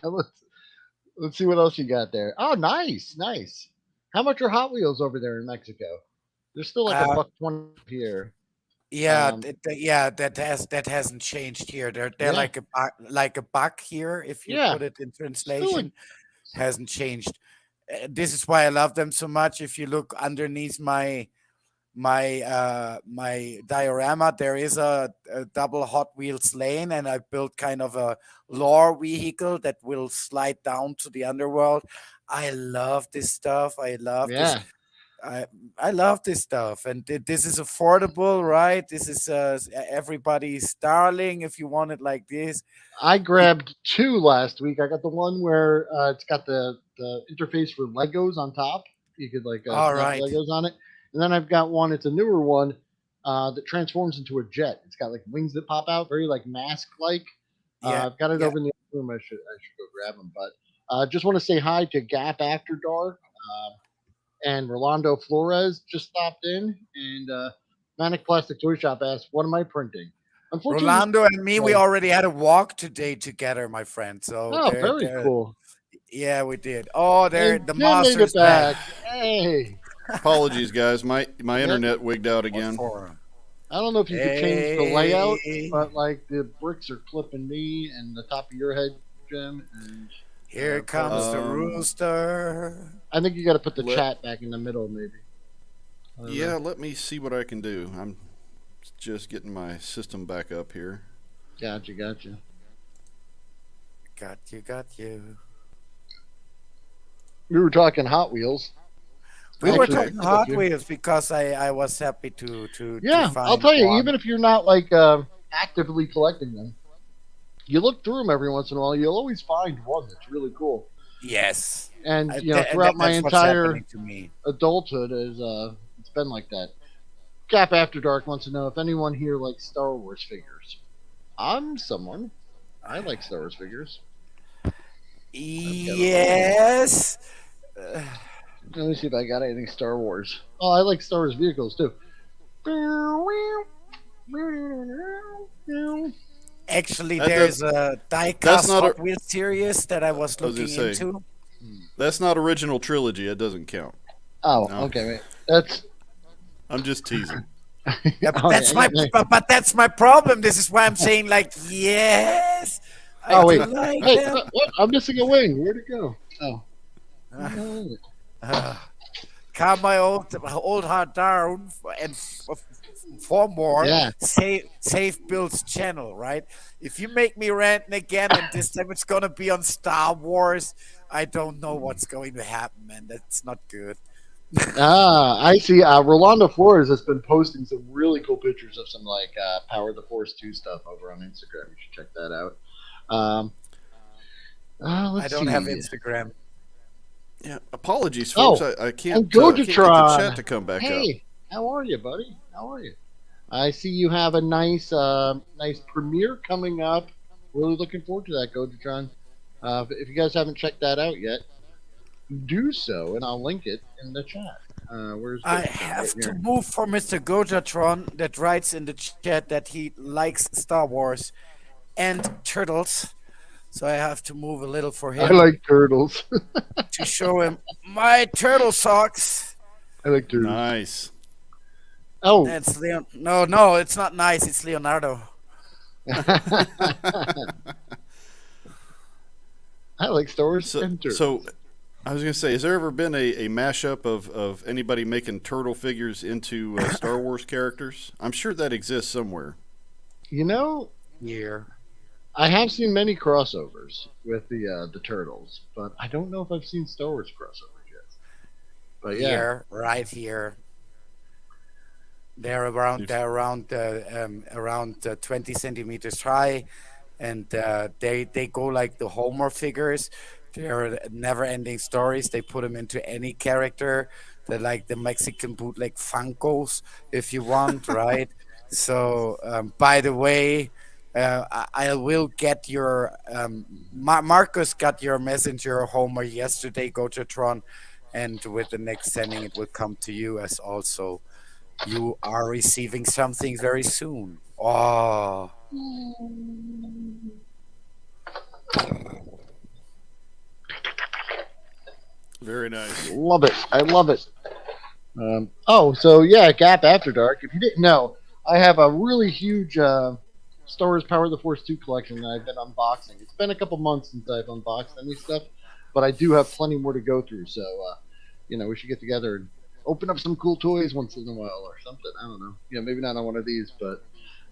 let's see what else you got there. Oh, nice, nice. How much are Hot Wheels over there in Mexico? They're still like a
Uh,
buck 20 here.
yeah,
Um,
yeah, that hasn't changed here. They're
yeah,
like a buck here if you
yeah.
put it in
Still like
translation. Hasn't changed. This is why I love them so much. If you look underneath my diorama, there is a double Hot Wheels lane, and I built kind of a lore vehicle that will slide down to the underworld. I love this stuff.
yeah.
I love this stuff, and this is affordable, right? This is everybody's darling. If you want it like this,
I
it,
grabbed two last week. I got the one where it's got the interface for Legos on top. You could like
all
snap
right,
Legos on it, and then I've got one. It's a newer one that transforms into a jet. It's got like wings that pop out, very like mask like.
yeah,
I've got it
yeah.
over in the other room. I should go grab them. But just want to say hi to Gap After Dark and Rolando Flores just stopped in, and Manic Plastic Toy Shop asked, "What am I printing?" Unfortunately,
Rolando and me, we
no.
already had a walk today together, my friend. So
Oh, very cool.
yeah, we did. Oh, there,
And
the
Jim made it
monster's back.
back. Hey.
Apologies, guys. My
Yep.
internet wigged out
What
again.
for?
I don't know if you could change the layout,
Hey,
but like the bricks are clipping me and the top of your head, Jim. And
here comes the
Um,
rooster.
I think you got to put the
let
chat back in the middle, maybe. I don't
yeah,
know.
let me see what I can do. I'm just getting my system back up here.
Gotcha.
Got you.
We were talking Hot Wheels.
We were
Actually,
Okay.
talking
pick up
Hot
here.
Wheels because I was happy to
Yeah, I'll
find
tell you.
one.
Even if you're not like actively collecting them, you look through them every once in a while. You'll always find one that's really cool.
Yes,
And throughout my
that's what's
entire
happening to me.
adulthood, is it's been like that. Cap After Dark wants to know if anyone here likes Star Wars figures. I'm someone. I like Star Wars figures. I've got a lot of them.
Yes. Uh,
Let me see if I got anything Star Wars. Oh, I like Star Wars vehicles too.
Actually,
That does,
there's a
that's
diecast
not a.
Hot Wheels series that I was
I was gonna
looking
say
into.
that's not original trilogy. It doesn't count.
Oh,
No,
okay, wait. That's
I'm just teasing.
Yeah, but
oh,
that's
yeah,
my but that's my problem. This is why I'm saying like yes, I
oh
do
wait.
like
Hey,
them.
what? I'm missing a wing. Where'd it go? Oh.
Uh, calm my old heart down and for more
Yeah.
save Bill's channel, right? If you make me ranting again and this time it's gonna be on Star Wars, I don't know what's going to happen, man. That's not good.
I see. Rolando Flores has been posting some really cool pictures of some like Power of the Force 2 stuff over on Instagram. You should check that out. Um,
I
let's
don't have
see.
Instagram.
Yeah, apologies, folks.
Oh,
I
and
can't get the chat
Gojatron.
to come back up.
Hey, how are you, buddy? How are you? I see you have a nice premiere coming up. Really looking forward to that, Gojatron. If you guys haven't checked that out yet, do so, and I'll link it in the chat. Where's
I
Gojatron?
have
Right
to
here.
move for Mr. Gojatron that writes in the chat that he likes Star Wars and turtles. So I have to move a little for
I
him
like turtles.
to show him my turtle socks.
I like turtles.
Nice.
Oh,
That's Leon. No, it's not nice. It's Leonardo.
I like Star Wars
So,
and turtles.
so I was gonna say, has there ever been a mashup of anybody making turtle figures into Star Wars characters? I'm sure that exists somewhere.
You know,
Here.
I have seen many crossovers with the turtles, but I don't know if I've seen Star Wars crossovers yet. But yeah,
Here. Right here. They're around 20 centimeters high, and they go like the Homer figures. They're never-ending stories. They put them into any character. They're like the Mexican bootleg Funkos, if you want, right? So, by the way, I will get your Marcus got your messenger Homer yesterday, Gojatron, and with the next sending, it will come to you as also. You are receiving something very soon. Oh,
Very nice.
Love it. I love it. So yeah, Gap After Dark. If you didn't know, I have a really huge Star Wars Power of the Force 2 collection that I've been unboxing. It's been a couple months since I've unboxed any stuff, but I do have plenty more to go through. So, we should get together and open up some cool toys once in a while or something. I don't know. Yeah, maybe not on one of these, but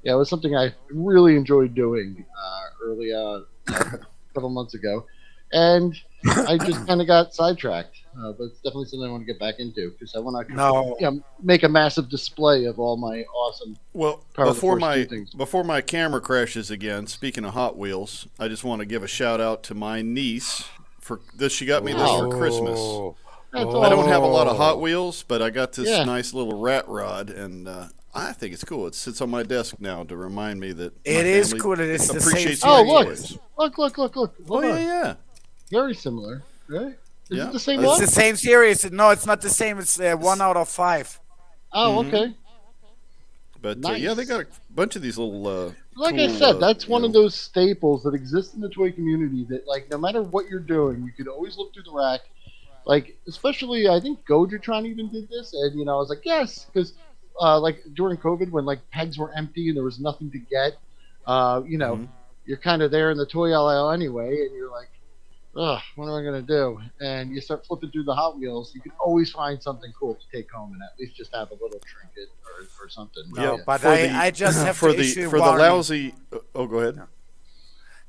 yeah, it was something I really enjoyed doing early a couple months ago, and I just kind of got sidetracked. But it's definitely something I want to get back into because I want to
no.
make a massive display of all my awesome
Well,
Power of the
before
Force
my
2 things.
before my camera crashes again, speaking of Hot Wheels, I just want to give a shout out to my niece for this. She got me this for Christmas.
Oh,
That's
I don't have a lot of
oh.
Hot Wheels, but I got this
Yeah.
nice little rat rod, and I think it's cool. It sits on my desk now to remind me that my
It is
family
cool. It is the same.
appreciates
Oh,
my
look.
toys.
Look.
Oh
Hold
yeah,
on.
yeah.
Very similar, right? Is
Yeah.
it the same
It's
one?
the same series. No, it's not the same. It's 1 out of 5.
Oh,
Mhm.
okay.
But
Nice.
yeah, they got a bunch of these little.
Like
cool,
I said, that's
you
one
know-
of those staples that exist in the toy community that, like, no matter what you're doing, you could always look through the rack. Like, especially, I think Gojatron even did this, and, I was like, yes, because, like, during COVID, when, like, pegs were empty and there was nothing to get,
Mhm.
you're kind of there in the toy aisle anyway, and you're like, ugh, what am I going to do? And you start flipping through the Hot Wheels, you can always find something cool to take home and at least just have a little trinket or something.
No,
Yeah,
but
for
I just have
for
to
the
issue a
for the
warning.
lousy. Oh, go ahead.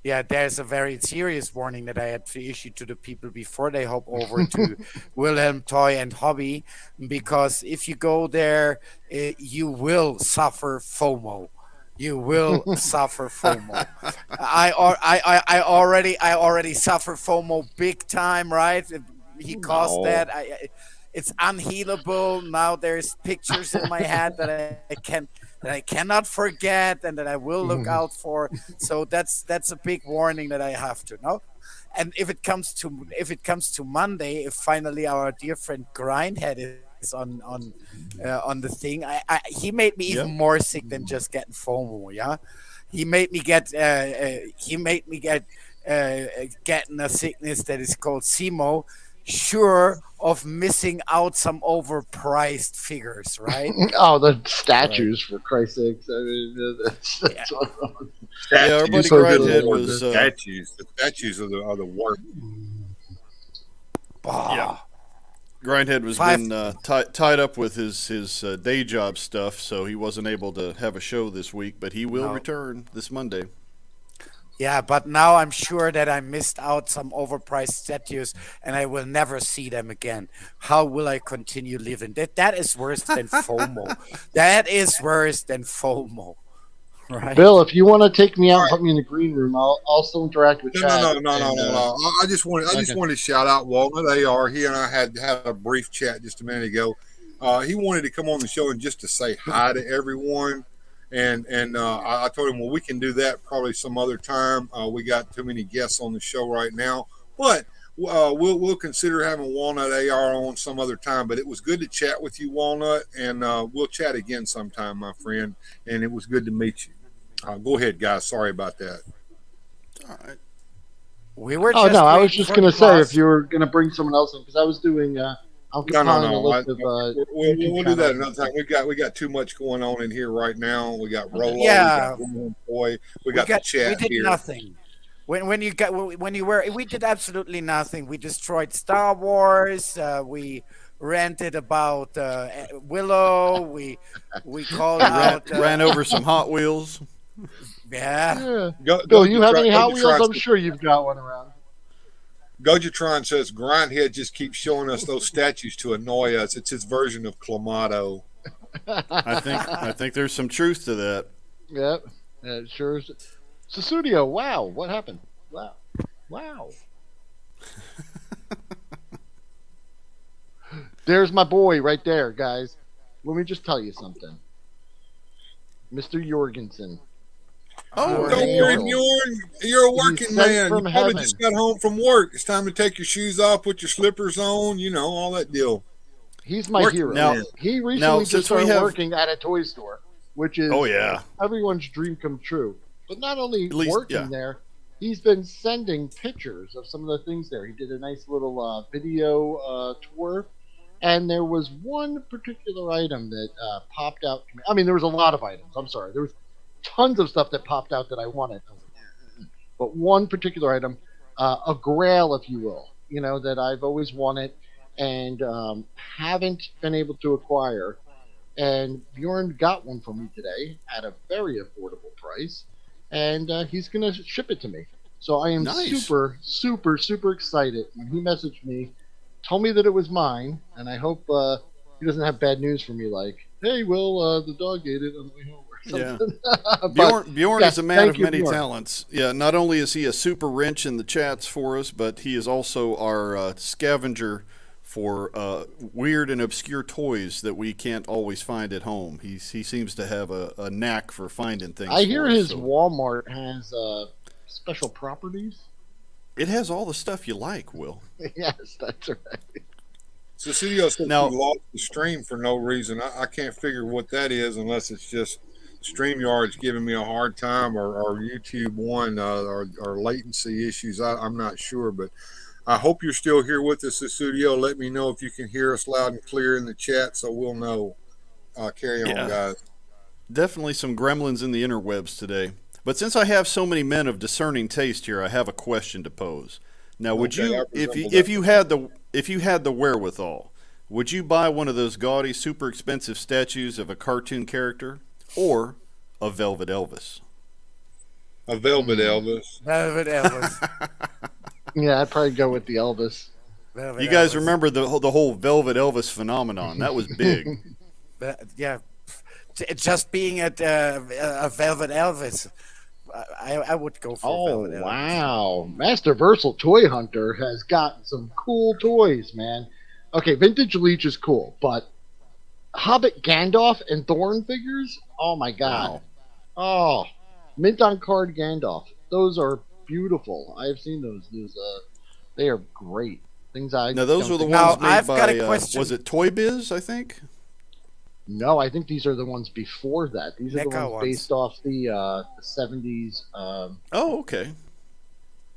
Yeah, there's a very serious warning that I had to issue to the people before they hop over to Wilhelm Toy and Hobby, because if you go there, you will suffer FOMO. You will suffer FOMO. I already suffer FOMO big time, right? He caused
No.
that. It's unhealable. Now there's pictures in my head that I cannot forget and that I will look out for. So that's a big warning that I have to know. And if it comes to Monday, if finally our dear friend Grindhead is on the thing, he made me
Yep.
even more sick than just getting FOMO. Yeah, he made me get getting a sickness that is called SIMO, sure of missing out some overpriced figures, right?
Oh, the statues, for Christ's sakes. I mean, that's
Yeah, our
Statues,
buddy
so good
Grindhead
lord,
was.
the statues. The statues are the worst.
Yeah. Grindhead was
Five-
been tied up with his day job stuff, so he wasn't able to have a show this week. But he will
No.
return this Monday.
Yeah, but now I'm sure that I missed out some overpriced statues and I will never see them again. How will I continue living? That is worse than FOMO. That is worse than FOMO. Right?
Bill, if you want to take me out and put me in the green room, I'll still interact with
No,
chat.
no.
and,
I just wanted to shout out Walnut AR. He and I had a brief chat just a minute ago. He wanted to come on the show and just to say hi to everyone. And I told him, well, we can do that probably some other time. We got too many guests on the show right now, but we'll consider having Walnut AR on some other time. But it was good to chat with you, Walnut, and we'll chat again sometime, my friend. And it was good to meet you. Go ahead, guys. Sorry about that.
All right.
We were
Oh
just
no, I was
waiting
just
for
gonna
the
say
boss.
if you were gonna bring someone else in because I was doing I'm compiling a list of
we'll
YouTube
do that
channels.
another time. We got too much going on in here right now. We got Rolo,
Yeah.
we got William Boy, we got the chat
we did
here.
nothing. We did absolutely nothing. We destroyed Star Wars. We ranted about Willow. We called out.
Ran over some Hot Wheels.
Yeah.
Yeah.
Go,
Bill, you have any Hot
Gojatron
Wheels? I'm
says-
sure you've got one around.
Gojatron says Grindhead just keeps showing us those statues to annoy us. It's his version of Clamato.
I think there's some truth to that.
Yep. It sure is. Susudio, wow, what happened? Wow. Wow. There's my boy right there, guys. Let me just tell you something. Mr. Jorgensen.
Oh,
Your
Don't
hey,
worry,
angel.
Bjorn. You're a
He's
working
sent
man. You
from
probably
heaven.
just got home from work. It's time to take your shoes off, put your slippers on, all that deal.
He's my
Working
hero.
now,
man.
He
now
recently just
since we
started
have,
working at a toy store, which is
oh yeah,
everyone's dream come true. But not only
at least yeah.
working there, he's been sending pictures of some of the things there. He did a nice little video tour, and there was one particular item that popped out to me. I mean, there was a lot of items. I'm sorry, there was tons of stuff that popped out that I wanted. I was like, but one particular item, a grail, if you will, that I've always wanted and haven't been able to acquire. And Bjorn got one for me today at a very affordable price, and he's going to ship it to me. So I am
Nice.
super, super, super excited. When he messaged me, told me that it was mine, and I hope he doesn't have bad news for me, like, "Hey, Will, the dog ate it on the way home," or
Yeah.
something.
Bjorn
yes,
is a man
thank
of
you,
many
Bjorn.
talents. Yeah, not only is he a super wrench in the chats for us, but he is also our scavenger for weird and obscure toys that we can't always find at home. He seems to have a knack for finding things.
I hear
for us,
his
so
Walmart has special properties.
it has all the stuff you like, Will.
Yes, that's right.
Cecilio said
Now,
you lost the stream for no reason. I can't figure what that is unless it's just StreamYard's giving me a hard time or YouTube One or latency issues. I'm not sure, but I hope you're still here with us, Cecilio. Let me know if you can hear us loud and clear in the chat so we'll know. Carry on,
yeah,
guys.
definitely some gremlins in the interwebs today. But since I have so many men of discerning taste here, I have a question to pose. Now, would
Okay, I
you, if you,
resemble
if
that.
you had the wherewithal, would you buy one of those gaudy, super expensive statues of a cartoon character, or a Velvet Elvis?
A Velvet Elvis.
Velvet Elvis.
Yeah, I'd probably go with the Elvis.
Velvet
You guys
Elvis.
remember the whole Velvet Elvis phenomenon? That was big.
Yeah, just being at a Velvet Elvis, I would go for
Oh
Velvet Elvis.
wow, Master Versal Toy Hunter has got some cool toys, man. Okay, Vintage Leech is cool, but Hobbit Gandalf and Thorn figures? Oh my god.
Wow.
Oh, mint on card Gandalf. Those are beautiful. I've seen those. They are great. Things I
Now those
don't
were the
think-
Now,
ones made
I've got
by
a question.
was it Toy Biz? I think.
No, I think these are the ones before that. These are the
NECA
ones
ones.
based off the 70s.
Oh, okay.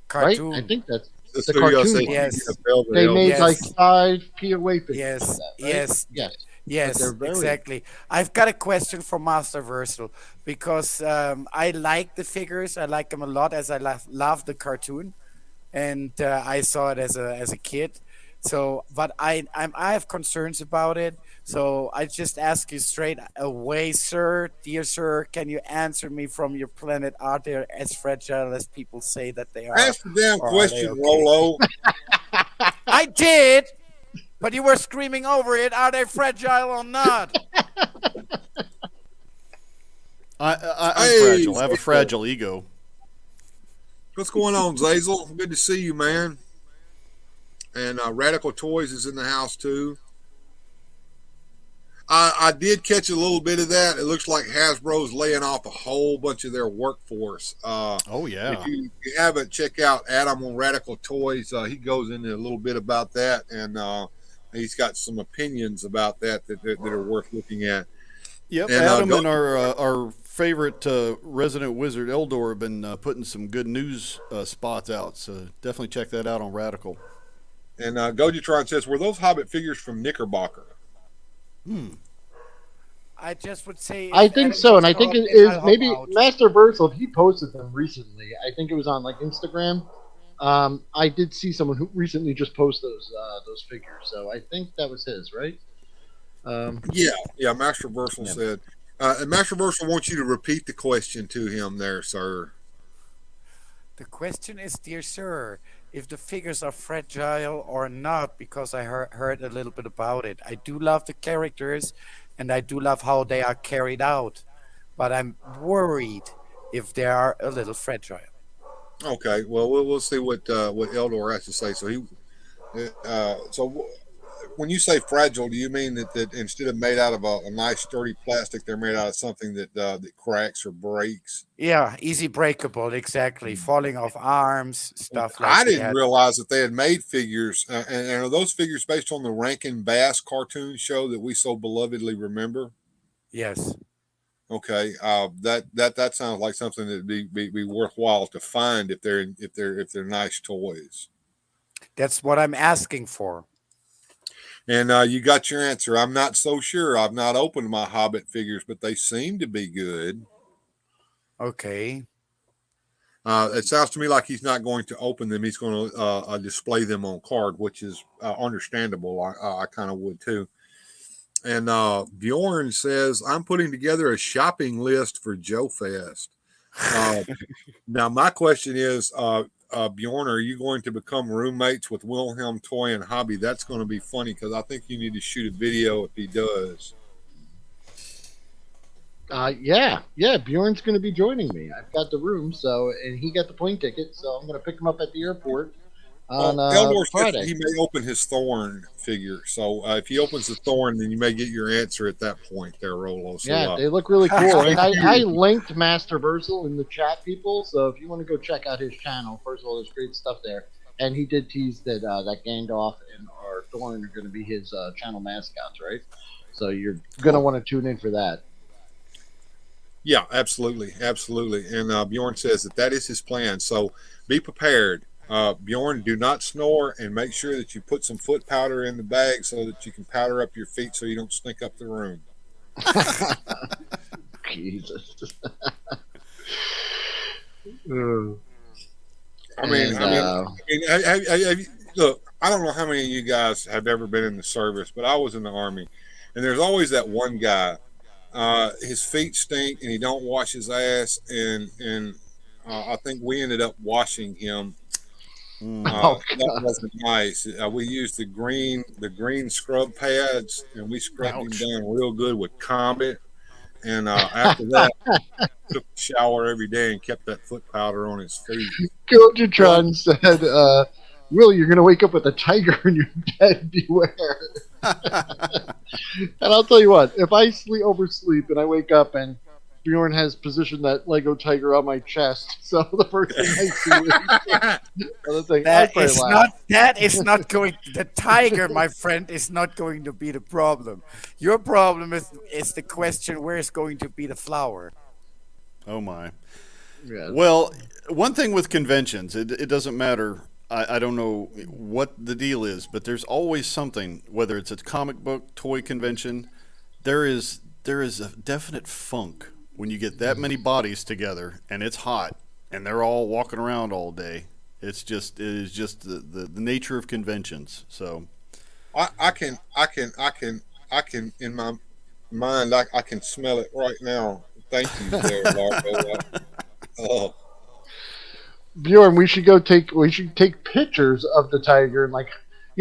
Cartoon.
Right? I think that's the
Cecilio
cartoon
said
one.
Yes.
you get a Velvet
They
Elvis.
made
Yes.
like 5 POA figures.
Yes,
of that, right?
yes,
Yes.
Yes,
they're very-
exactly. I've got a question for Master Versal because I like the figures. I like them a lot as I love the cartoon, and I saw it as a kid. So, but I have concerns about it. So I just ask you straight away, sir, dear sir, can you answer me from your planet? Are they as fragile as people say that they are?
Ask the damn
Or are
question,
they okay?
Rolo.
I did, but you were screaming over it. Are they fragile or not?
I'm
Hey,
fragile. I have a
Zazel.
fragile ego.
What's going on, Zazel? Good to see you, man. And Radical Toys is in the house too. I did catch a little bit of that. It looks like Hasbro's laying off a whole bunch of their workforce.
Oh yeah.
If you haven't, check out Adam on Radical Toys. He goes into a little bit about that, and he's got some opinions about that are worth looking at.
Yep.
And,
Adam
go-
and our favorite resident wizard Eldor have been putting some good news spots out. So definitely check that out on Radical.
And Gojitron says, were those Hobbit figures from Knickerbocker?
I just would say.
I
if
think
Adam
so, and I
just
think
got
it
them,
is
I'll help
maybe
out.
Master Versal. He posted them recently. I think it was on like Instagram. I did see someone who recently just posted those figures, so I think that was his, right?
Yeah. Master Versal
Yeah.
said. And Master Versal wants you to repeat the question to him there, sir.
The question is, dear sir, if the figures are fragile or not, because I heard a little bit about it. I do love the characters, and I do love how they are carried out. But I'm worried if they are a little fragile.
Okay, well, we'll see what Eldor has to say. So when you say fragile, do you mean that instead of made out of a nice sturdy plastic, they're made out of something that cracks or breaks?
Yeah, easy breakable, exactly. Falling off arms, stuff like
I didn't
that.
realize that they had made figures, and are those figures based on the Rankin Bass cartoon show that we so belovedly remember?
Yes,
Okay, that sounds like something that'd be worthwhile to find if they're nice toys.
that's what I'm asking for.
And you got your answer. I'm not so sure. I've not opened my Hobbit figures, but they seem to be good.
Okay.
It sounds to me like he's not going to open them. He's going to display them on card, which is understandable. I kind of would too. And Bjorn says, I'm putting together a shopping list for Joe Fest. Now, my question is, Bjorn, are you going to become roommates with Wilhelm Toy and Hobby? That's going to be funny because I think you need to shoot a video if he does.
Yeah. Bjorn's going to be joining me. I've got the room, and he got the plane ticket, so I'm going to pick him up at the airport on
Eldor said
Friday.
he may open his Thorn figure. So if he opens the Thorn, then you may get your answer at that point there, Rolo. So,
Yeah, they look really cool. And I linked Master Versal in the chat, people. So if you want to go check out his channel, first of all, there's great stuff there. And he did tease that that Gandalf and our Thorn are going to be his channel mascots, right? So you're going to want to tune in for that.
Yeah, absolutely. And Bjorn says that is his plan. So be prepared. Bjorn, do not snore, and make sure that you put some foot powder in the bag so that you can powder up your feet so you don't stink up the room.
Jesus.
Look, I don't know how many of you guys have ever been in the service, but I was in the Army, and there's always that one guy. His feet stink, and he don't wash his ass, and I think we ended up washing him. That wasn't nice. We used the green scrub pads, and we scrubbed him down real good with Comet. And after that, took a shower every day and kept that foot powder on his feet.
Gojatron said, Will, you're going to wake up with a tiger in your bed. Beware. And I'll tell you what, if I oversleep and I wake up and Bjorn has positioned that Lego tiger on my chest, so the first thing I see is
that is not going. The tiger, my friend, is not going to be the problem. Your problem is the question: where is going to be the flower?
Oh my.
Yeah.
Well, one thing with conventions, it doesn't matter. I don't know what the deal is, but there's always something. Whether it's a comic book, toy convention, there is a definite funk when you get that many bodies together and it's hot and they're all walking around all day. It is just the nature of conventions. So
I can in my mind I can smell it right now. Thank you there, Largo.
Bjorn, we should take pictures of the tiger and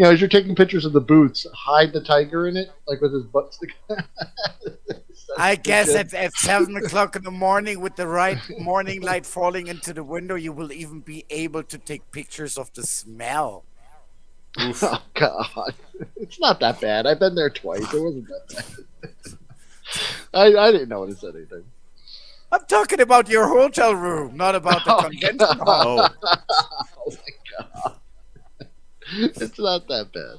as you're taking pictures of the booths, hide the tiger in it, with his butt sticking.
I guess at 7:00 in the morning, with the right morning light falling into the window, you will even be able to take pictures of the smell.
Oof. Oh God, it's not that bad. I've been there twice. It wasn't that bad. I didn't notice anything.
I'm talking about your hotel room, not about the convention hall.
Oh my God. It's not that bad.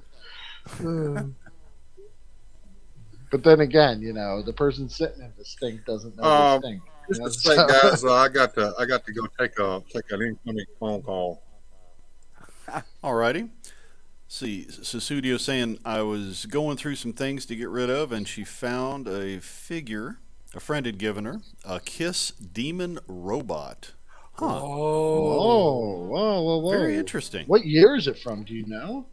But then again, the person sitting in the stink doesn't know the stink.
Just to say, guys, I got to go take an incoming phone call.
Alrighty. See, Susudio saying I was going through some things to get rid of, and she found a figure a friend had given her, a Kiss Demon Robot. Huh.
Whoa.
Very interesting.
What year is it from? Do you know?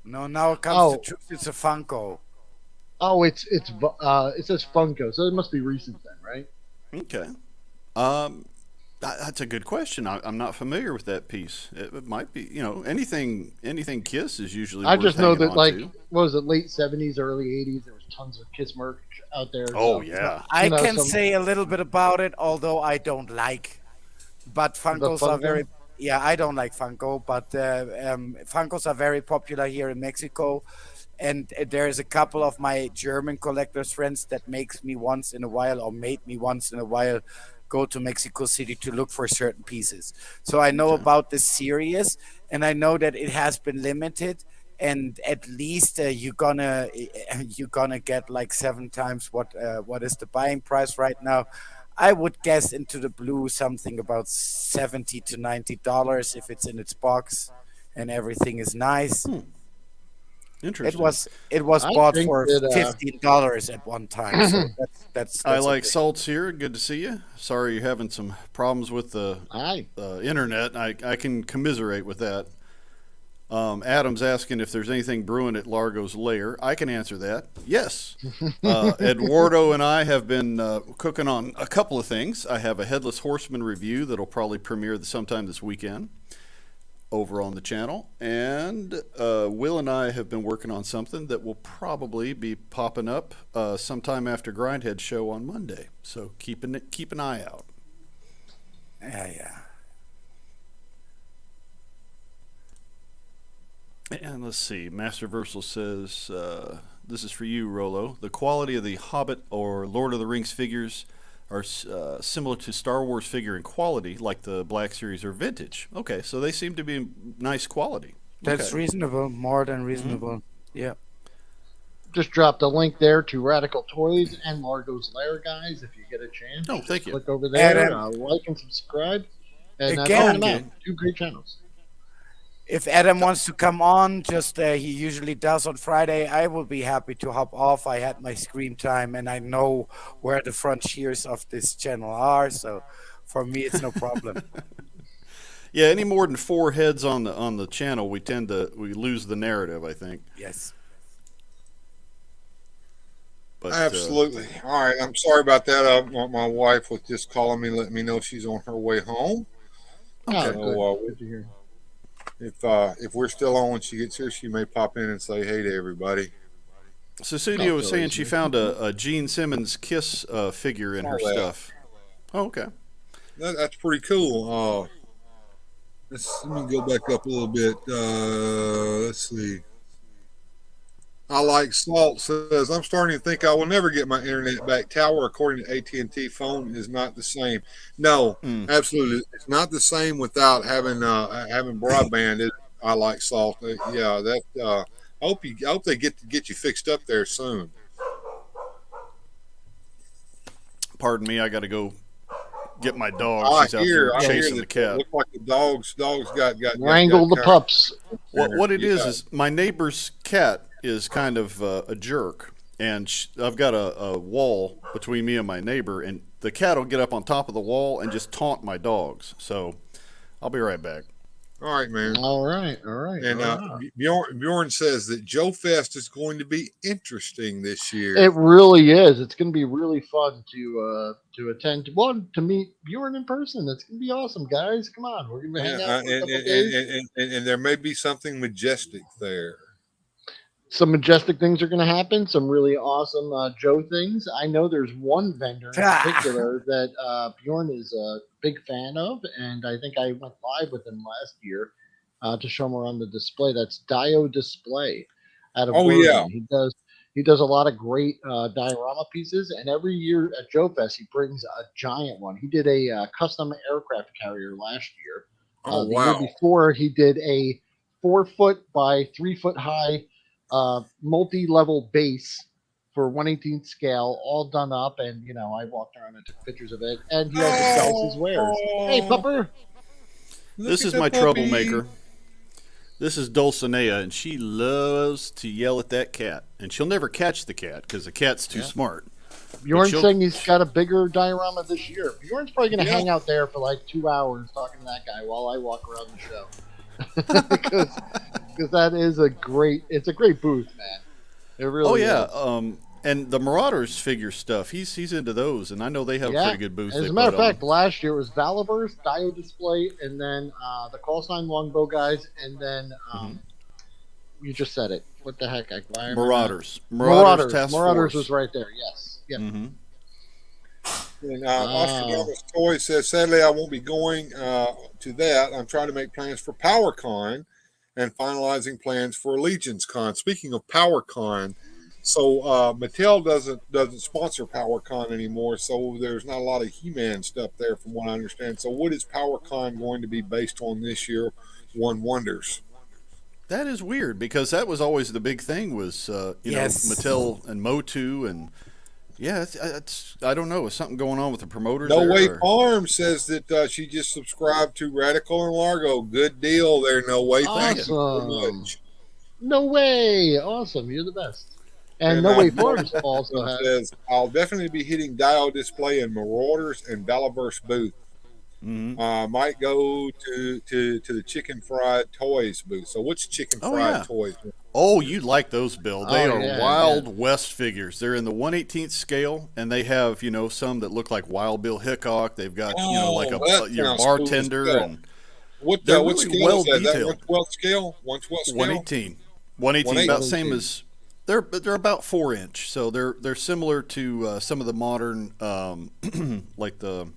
No, now it comes to truth. It's a Funko.
Oh, it says Funko, so it must be recent then, right?
Okay. That's a good question. I'm not familiar with that piece. It might be, anything Kiss is usually
I
worth
just know
hanging
that,
on
like,
to.
what was it, late '70s, early '80s? There was tons of Kiss merch out there.
Oh
So
yeah.
I can
some
say a little bit about it, although I don't like. But
the
Funkos are
Funko.
very, yeah, I don't like Funko, but Funkos are very popular here in Mexico. And there's a couple of my German collectors friends that makes me once in a while, or made me once in a while, go to Mexico City to look for certain pieces. So I know
Okay.
about this series, and I know that it has been limited, and at least you're gonna get like 7 times what is the buying price right now. I would guess into the blue something about $70 to $90 if it's in its box and everything is nice. It
Interesting.
was it was
I
bought
think
for
that
$15 at one time, so
I
that's
like
okay.
Salts here. Good to see you. Sorry you're having some problems with the
I
internet. I can commiserate with that. Adam's asking if there's anything brewing at Largo's Lair. I can answer that. Yes. Eduardo and I have been cooking on a couple of things. I have a Headless Horseman review that'll probably premiere sometime this weekend over on the channel. And Will and I have been working on something that will probably be popping up sometime after Grindhead show on Monday. So keep an eye out.
Yeah.
And let's see. Master Versal says, this is for you, Rolo. The quality of the Hobbit or Lord of the Rings figures are similar to Star Wars figure in quality, like the Black Series or vintage. Okay, so they seem to be nice quality.
That's
Okay.
reasonable, more than reasonable. Yeah.
just dropped a link there to Radical Toys and Largo's Lair, guys. If you get a chance,
Oh, thank
just
you.
click over there,
And
like and subscribe, and
again,
check them out.
okay.
2 great channels.
if Adam wants to come on, just he usually does on Friday, I will be happy to hop off. I had my screen time, and I know where the frontiers of this channel are, so for me, it's no problem.
Yeah, any more than 4 heads on the channel, we lose the narrative, I think.
Yes.
But
Absolutely. All right. I'm sorry about that. My wife was just calling me, letting me know she's on her way home.
Oh,
Okay.
good.
So
Good to hear.
if we're still on when she gets here, she may pop in and say hey to everybody.
Susudio was
it's
saying
always
she
good.
found a Gene Simmons Kiss figure in her
Saw that.
stuff. Oh, okay.
That's pretty cool. Let me go back up a little bit. Let's see. I like Salt says I'm starting to think I will never get my internet back. Tower, according to AT&T phone, is not the same. No,
Mm.
absolutely, it's not the same without having broadband. I like Salt. Yeah, that. I hope they get you fixed up there soon.
Pardon me, I got to go get my dog.
I
She's out there
hear
chasing the
that.
cat.
Look like the dogs got
Wrangle the
kinda-
pups.
What it
Yeah.
is my neighbor's cat is kind of a jerk, and I've got a wall between me and my neighbor, and the cat will get up on top of the wall and just taunt my dogs. So I'll be right back.
All right, man.
All right.
And Bjorn says that Joe Fest is going to be interesting this year.
It really is. It's going to be really fun to attend. One, to meet Bjorn in person. It's going to be awesome, guys. Come on, we're going to hang out for a couple days.
And there may be something majestic there.
Some majestic things are going to happen. Some really awesome Joe things. I know there's one vendor in particular that Bjorn is a big fan of, and I think I went live with him last year to show him around the display. That's Dio Display out of Oregon.
Yeah.
He does a lot of great diorama pieces, and every year at Joe Fest he brings a giant one. He did a custom aircraft carrier last year. The year before he did a 4-foot by 3-foot high multi-level base for 1/18 scale, all done up, and I walked around and took pictures of it. And he also sells his wares. Hey, pupper!
This is my troublemaker. This is Dulcinea, and she loves to yell at that cat, and she'll never catch the cat because the cat's too smart.
Bjorn's saying he's got a bigger diorama this year. Bjorn's probably going to hang out there for like 2 hours talking to that guy while I walk around the show. Because that is a great booth, man. It really is.
And the Marauders figure stuff, he's into those, and I know they have a
Yeah.
pretty good booth.
As
they
a matter
put
of fact,
on.
last year it was Valiverse, Dio Display, and then the Call Sign Longbow guys, and then you just said it. What the heck? Why am I not?
Marauders Task
Marauders
Force.
was right there. Yes. Yep.
Mm-hmm.
And
Oh.
Oscar Toy says, sadly, I won't be going to that. I'm trying to make plans for PowerCon and finalizing plans for Allegiance Con. Speaking of PowerCon, so Mattel doesn't sponsor PowerCon anymore, so there's not a lot of He-Man stuff there, from what I understand. So, what is PowerCon going to be based on this year? One wonders.
That is weird because that was always the big thing was
Yes.
Mattel and Motu and yeah it's I don't know, is something going on with the promoters
No
there?
Way
Or?
Farm says that she just subscribed to Radical and Largo. Good deal there, No Way. Thank you very
Awesome.
much.
No way. Awesome. You're the best. And
And
No Way
Mark
Farms also has.
says, I'll definitely be hitting Dial Display in Marauders and Valiverse booth.
Mm-hmm.
Might go to the Chicken Fried Toys booth. So what's Chicken
Oh
Fried
yeah.
Toys?
Oh, you like those, Bill? They
Oh,
are
yeah,
Wild West figures. They're in the 1/18th scale, and they have some that look like Wild Bill Hickok. They've got like
Oh, that
your
sounds cool as
bartender,
hell.
and
What
they're
what
really
scale
well
is that? Is that
detailed.
1/12 scale? 1/12 scale?
118. 118, about the same
118.
as they're about 4 inch, so they're similar to some of the modern like the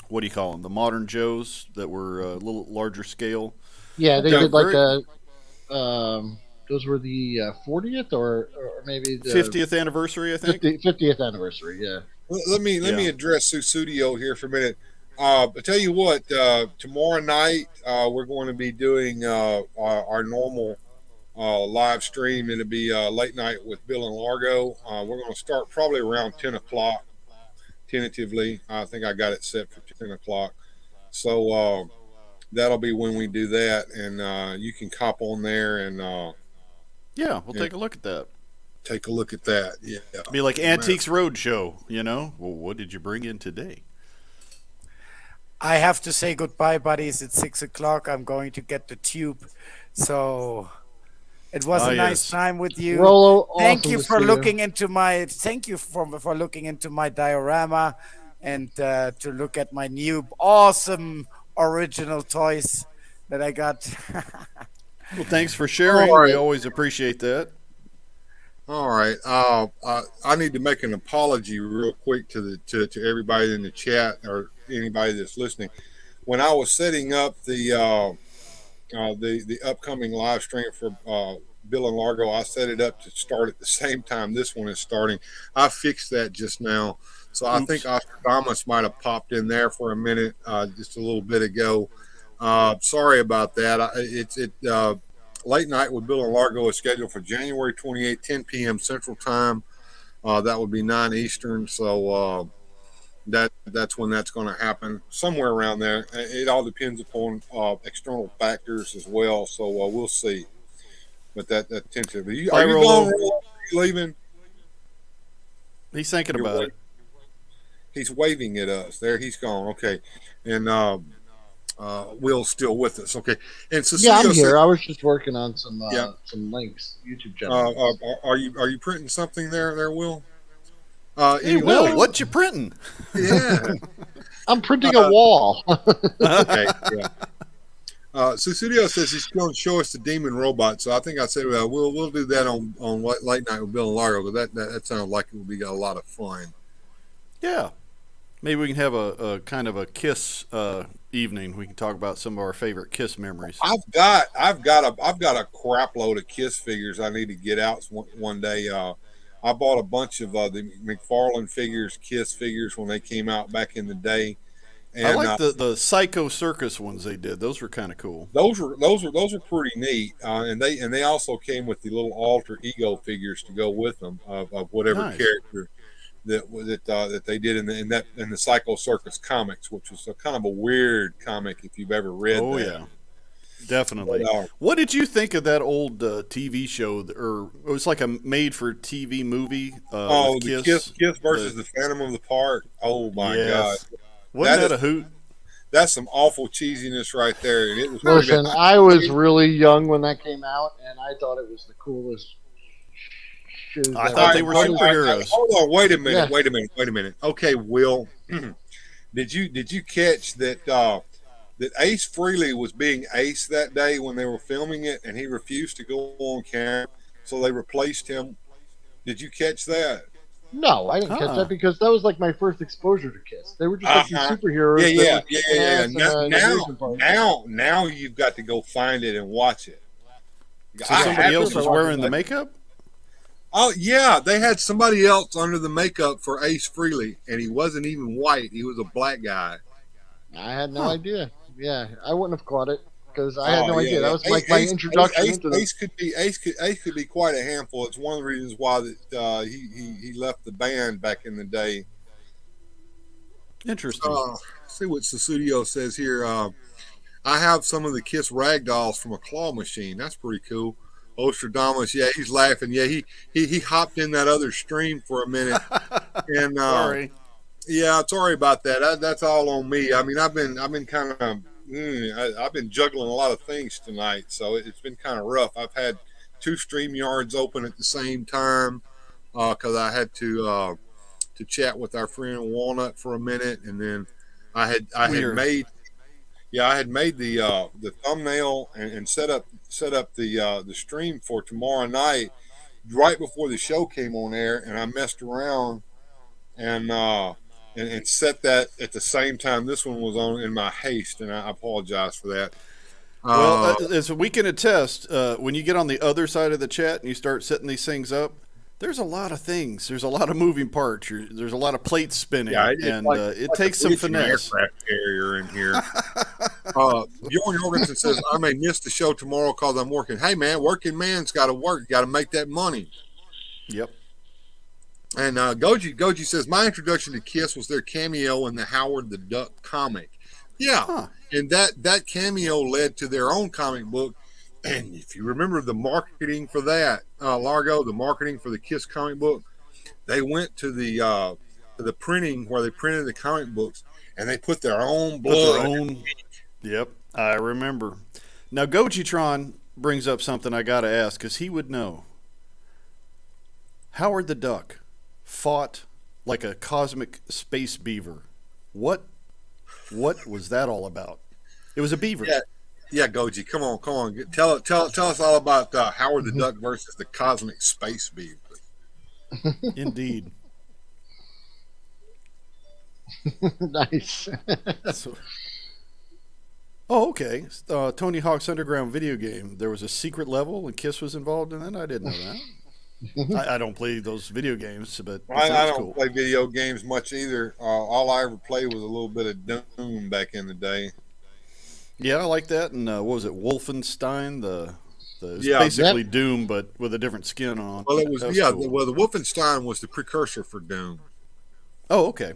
what do you call them? The modern Joes that were a little larger scale.
Yeah, they
They're
did like
very
those were the 40th or maybe the
50th anniversary, I think.
50th anniversary. Yeah.
Let me
Yeah.
address Susudio here for a minute. I tell you what, tomorrow night we're going to be doing our normal live stream. It'll be late night with Bill and Largo. We're going to start probably around 10 o'clock, tentatively. I think I got it set for 10 o'clock. So that'll be when we do that, and you can cop on there and
Yeah, we'll take a look at that.
take a look at that. Yeah,
Be like Antiques Roadshow, Well, what did you bring in today?
I have to say goodbye, buddies. It's 6 o'clock. I'm going to get the tube. So it was
Ah,
a nice
yes.
time with you.
Rolo,
Thank
awesome
you
to
for
see
looking into my. Thank you for looking into my diorama, and to look at my new awesome original toys that I got.
Well, thanks for sharing.
All right.
We always appreciate that.
All right. I need to make an apology real quick to everybody in the chat or anybody that's listening. When I was setting up the upcoming live stream for Bill and Largo, I set it up to start at the same time this one is starting. I fixed that just now, so I think Oscar might have popped in there for a minute just a little bit ago. Sorry about that. Late night with Bill and Largo is scheduled for January 28, 10 p.m. Central Time. That would be 9 Eastern. So that's when that's going to happen, somewhere around there. It all depends upon external factors as well. So we'll see. But that tentatively. Are you
Rolo.
going? Are you leaving?
He's thinking
You're
about
wait-
it.
He's waving at us. There, he's gone. Okay, and Will's still with us. Okay, and Cecilia
Yeah, I'm
said,
here. I was just working on some
Yeah.
some links, YouTube channel.
are you printing something there, Will?
Hey,
Anyway,
Will, what you printing?
Yeah.
I'm printing a wall.
Okay. Yeah. Susudio says he's going to show us the demon robot. So I think I said we'll do that on late night with Bill and Largo. Because that sounds like it will be a lot of fun.
Yeah. Maybe we can have a kind of a Kiss evening. We can talk about some of our favorite Kiss memories.
I've got a crap load of Kiss figures I need to get out one day. I bought a bunch of the McFarlane figures, Kiss figures when they came out back in the day. And
I like the Psycho Circus ones they did. Those were kind of cool.
those were pretty neat. And they also came with the little alter ego figures to go with them of whatever
Nice.
character that they did in the Psycho Circus comics, which was a kind of a weird comic if you've ever read.
Oh
that.
yeah, definitely.
But,
What did you think of that old TV show, or it was like a made-for-TV movie?
Oh,
with
the
Kiss,
Kiss versus the Phantom of the Park. Oh my
Yes.
God,
Wasn't
That
that a hoot?
that's some awful cheesiness right there. And it was pretty
Listen,
bad.
I was really young when that came out, and I thought it was the coolest which is
I
that
thought
when
they
the
were
brothers,
superheroes.
Hold on, wait a minute,
yeah,
wait a minute. Okay, Will, did you catch that that Ace Frehley was being Ace that day when they were filming it, and he refused to go on camera, so they replaced him? Did you catch that?
no, I didn't catch that
Huh.
because that was like my first exposure to Kiss. They were just
Uh
like these
huh. Yeah,
superheroes that
yeah,
were
yeah,
kicking
yeah, yeah.
ass in the amusement park.
Now you've got to go find it and watch it.
So
I
Yeah, I'm
somebody
sure
have
else
if I
was
to.
watch it
wearing the
again.
makeup?
Oh yeah, they had somebody else under the makeup for Ace Frehley, and he wasn't even white. He was a black guy.
I had no
Huh.
idea. Yeah, I wouldn't have caught it because I had
Oh
no
yeah,
idea. That
yeah.
was like my introduction into them.
Ace could be quite a handful. It's one of the reasons why that he left the band back in the day.
Interesting.
See what Susudio says here. I have some of the Kiss rag dolls from a claw machine. That's pretty cool. Ostradamus, yeah, he's laughing. Yeah, he hopped in that other stream for a minute, and
Sorry.
yeah, sorry about that. That's all on me. I mean, I've been kind of I've been juggling a lot of things tonight, so it's been kind of rough. I've had two stream yards open at the same time because I had to chat with our friend Walnut for a minute, and then I had
Weird.
made I had made the thumbnail and set up the stream for tomorrow night right before the show came on air, and I messed around and and set that at the same time this one was on in my haste, and I apologize for that.
Well,
Uh,
as we can attest, when you get on the other side of the chat and you start setting these things up, there's a lot of things. There's a lot of moving parts. There's a lot of plates spinning,
yeah, it's
and it
like
takes
a
some
policeman
finesse.
aircraft carrier in here. Bjorn Jorgensen says I may miss the show tomorrow because I'm working. Hey man, working man's got to work. Got to make that money.
Yep.
And Goji says my introduction to Kiss was their cameo in the Howard the Duck comic. Yeah,
Huh.
and that cameo led to their own comic book. And if you remember the marketing for that, Largo, the marketing for the Kiss comic book, they went to the printing where they printed the comic books, and they put their own
Put their
blood.
own. Yep, I remember. Now, Gojitron brings up something I got to ask because he would know. Howard the Duck fought like a cosmic space beaver. What was that all about? It was a beaver.
Yeah, yeah, Goji, come on, tell us all about Howard the Duck versus the cosmic space beaver.
Indeed.
Nice.
So, oh, okay. Tony Hawk's Underground video game. There was a secret level and Kiss was involved in it. I didn't know that. I don't play those video games, but it
I
sounds
don't
cool.
play video games much either. All I ever played was a little bit of Doom back in the day.
Yeah, I like that. And what was it? Wolfenstein. It's
Yeah,
basically Doom, but with a different skin on.
Well, it was
That
cool.
cool.
Well, the Wolfenstein was the precursor for Doom.
Oh, okay.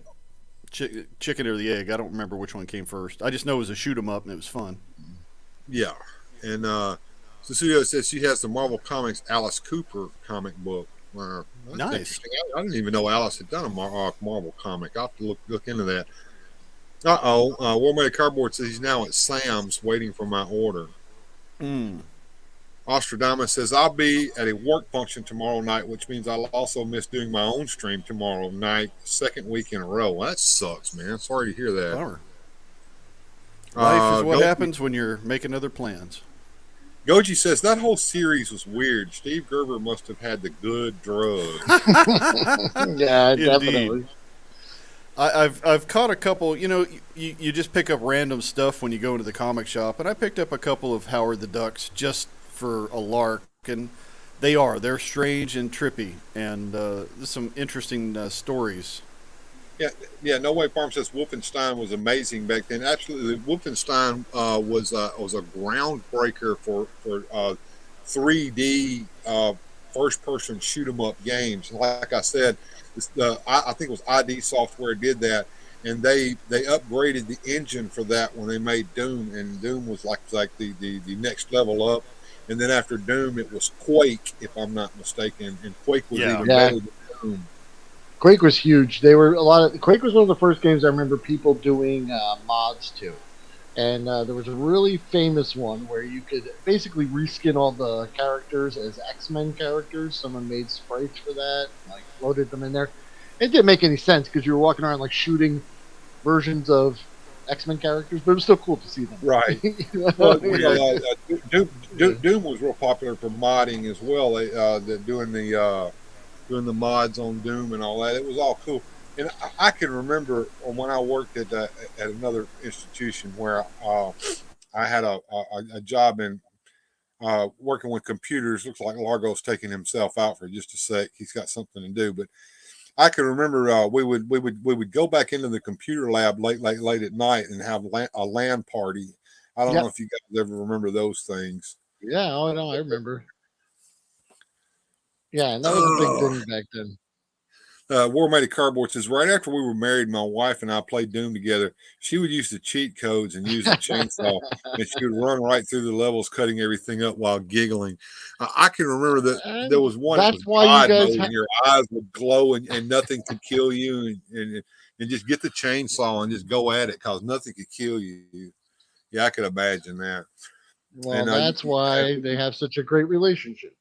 Chicken or the egg? I don't remember which one came first. I just know it was a shoot 'em up and it was fun.
Yeah, and Cecilia says she has the Marvel Comics Alice Cooper comic book. That's
Nice.
interesting. I didn't even know Alice had done a Marvel comic. I'll have to look into that. War Made Cardboard says he's now at Sam's waiting for my order.
Mm.
Ostradamus says I'll be at a work function tomorrow night, which means I'll also miss doing my own stream tomorrow night, second week in a row. Well, that sucks, man. Sorry to hear that.
Bummer. Life is what
Goji,
happens when you're making other plans.
Goji says that whole series was weird. Steve Gerber must have had the good drug.
Yeah,
Indeed.
definitely.
I've caught a couple. You know, you just pick up random stuff when you go into the comic shop, and I picked up a couple of Howard the Ducks just for a lark, and they're strange and trippy, and there's some interesting stories.
Yeah. No Way Farm says Wolfenstein was amazing back then. Absolutely, Wolfenstein was a groundbreaker for 3D first person shoot 'em up games. Like I said, I think it was ID Software did that, and they upgraded the engine for that when they made Doom, and Doom was like the next level up. And then after Doom, it was Quake, if I'm not mistaken, and Quake was
Yeah.
even
Yeah.
better than Doom.
Quake was huge. Quake was one of the first games I remember people doing mods to, And there was a really famous one where you could basically reskin all the characters as X-Men characters. Someone made sprites for that, like loaded them in there. It didn't make any sense because you were walking around like shooting versions of X-Men characters, but it was still cool to see them.
Right.
You
Well,
Weird.
Doom was real popular for modding as well. They doing the mods on Doom and all that. It was all cool. And I can remember when I worked at another institution where I had a job in working with computers. Looks like Largo's taking himself out for just a sec. He's got something to do, but I can remember we would go back into the computer lab late at night and have a LAN party. I don't know
Yep.
if you guys ever remember those things.
Yeah. Oh no, I remember. Yeah, and that was a big
Oh,
thing back then.
War Made of Cardboard says right after we were married, my wife and I played Doom together. She would use the cheat codes and use the chainsaw, and she would run right through the levels, cutting everything up while giggling. I can remember that there
And
was one. It
that's
was
why you
God
guys
mode, and your eyes would glow, and nothing could kill you, and just get the chainsaw and just go at it because nothing could kill you. Yeah, I could imagine that.
well,
And
that's why they have such a great relationship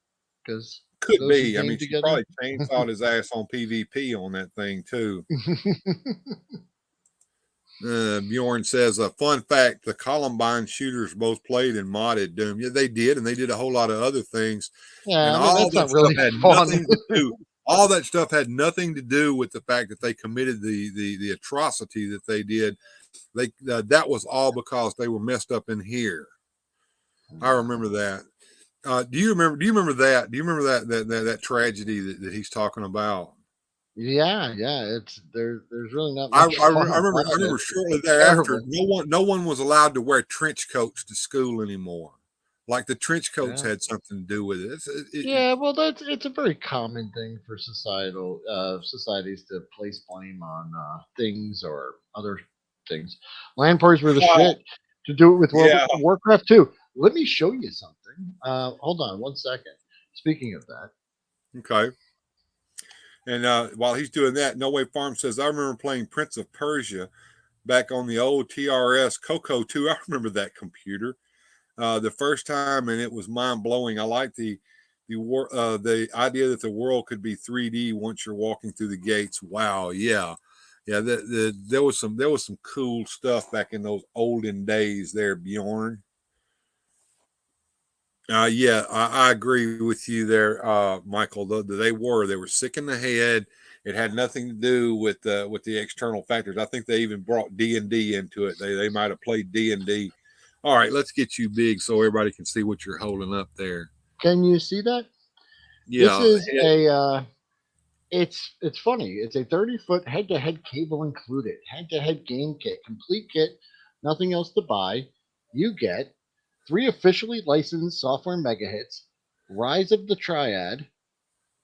because
could
those who
be. I
came
mean, she
together.
probably chainsawed his ass on PvP on that thing too. Bjorn says, a fun fact, the Columbine shooters both played and modded Doom. Yeah, they did, and they did a whole lot of other things.
Yeah,
And
I mean
all
that's
that
not
stuff
really
had
fun.
nothing to do. All that stuff had nothing to do with the fact that they committed the atrocity that they did. That was all because they were messed up in here. I remember that. Do you remember? Do you remember that? Do you remember that tragedy that he's talking about?
Yeah, yeah, it's there's really not
I,
much
I,
fun
remember I
about it.
remember shortly
It's
thereafter,
terrible.
no one was allowed to wear trench coats to school anymore. Like the trench coats
Yeah.
had something to do with it.
Yeah, well, it's a very common thing for societies to place blame on things or other things. Land parties were the
Oh,
shit. To do it with
yeah.
Warcraft too. Let me show you something. Hold on one second. Speaking of that,
Okay. And while he's doing that, No Way Farm says, I remember playing Prince of Persia back on the old TRS Coco 2. I remember that computer the first time, and it was mind blowing. I like the idea that the world could be 3D once you're walking through the gates. Wow, yeah, yeah. There was some cool stuff back in those olden days there, Bjorn. Yeah, I agree with you there, Michael. They were sick in the head. It had nothing to do with the external factors. I think they even brought D&D into it. They might have played D&D. All right, let's get you big so everybody can see what you're holding up there.
can you see that? This
Yeah,
is a it's funny. It's a 30-foot head-to-head cable included, head-to-head game kit, complete kit, nothing else to buy. You get three officially licensed software mega hits, Rise of the Triad,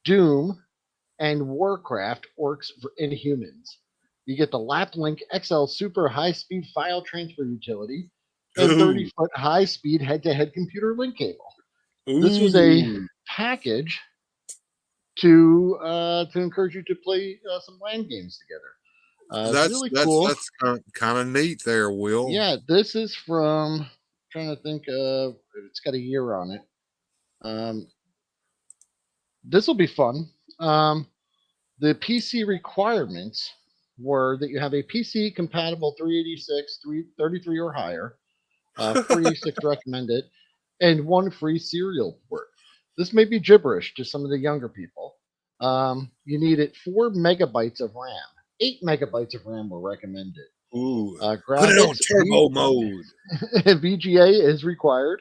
Doom, and Warcraft Orcs for Inhumans. You get the Laplink XL Super High Speed File Transfer Utility and
ooh,
30-foot high speed head to head computer link cable. This was a
ooh.
package to encourage you to play some LAN games together. It's
That's
really
that's
cool.
that's kind of neat there, Will.
Yeah, this is from trying to think of it's got a year on it. Um, this will be fun. The PC requirements were that you have a PC compatible 386, 333 or higher, free 6 recommended, and one free serial port. This may be gibberish to some of the younger people. You needed 4 megabytes of RAM. 8 megabytes of RAM were recommended.
Ooh, put it on
Graphics,
turbo mode.
VGA is required.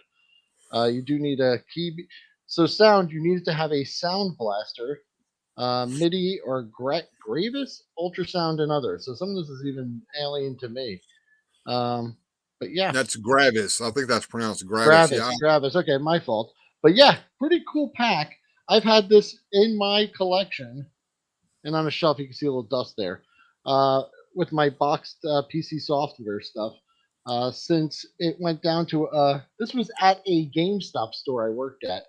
You do need a key. So sound, you needed to have a sound blaster, MIDI or Gravis, ultrasound, and others. So some of this is even alien to me. But yeah,
That's Gravis. I think that's pronounced Gravis. Yeah,
Gravis. Okay, my fault. But yeah, pretty cool pack. I've had this in my collection, and on a shelf you can see a little dust there. With my boxed PC software stuff, since it went down to this was at a GameStop store I worked at.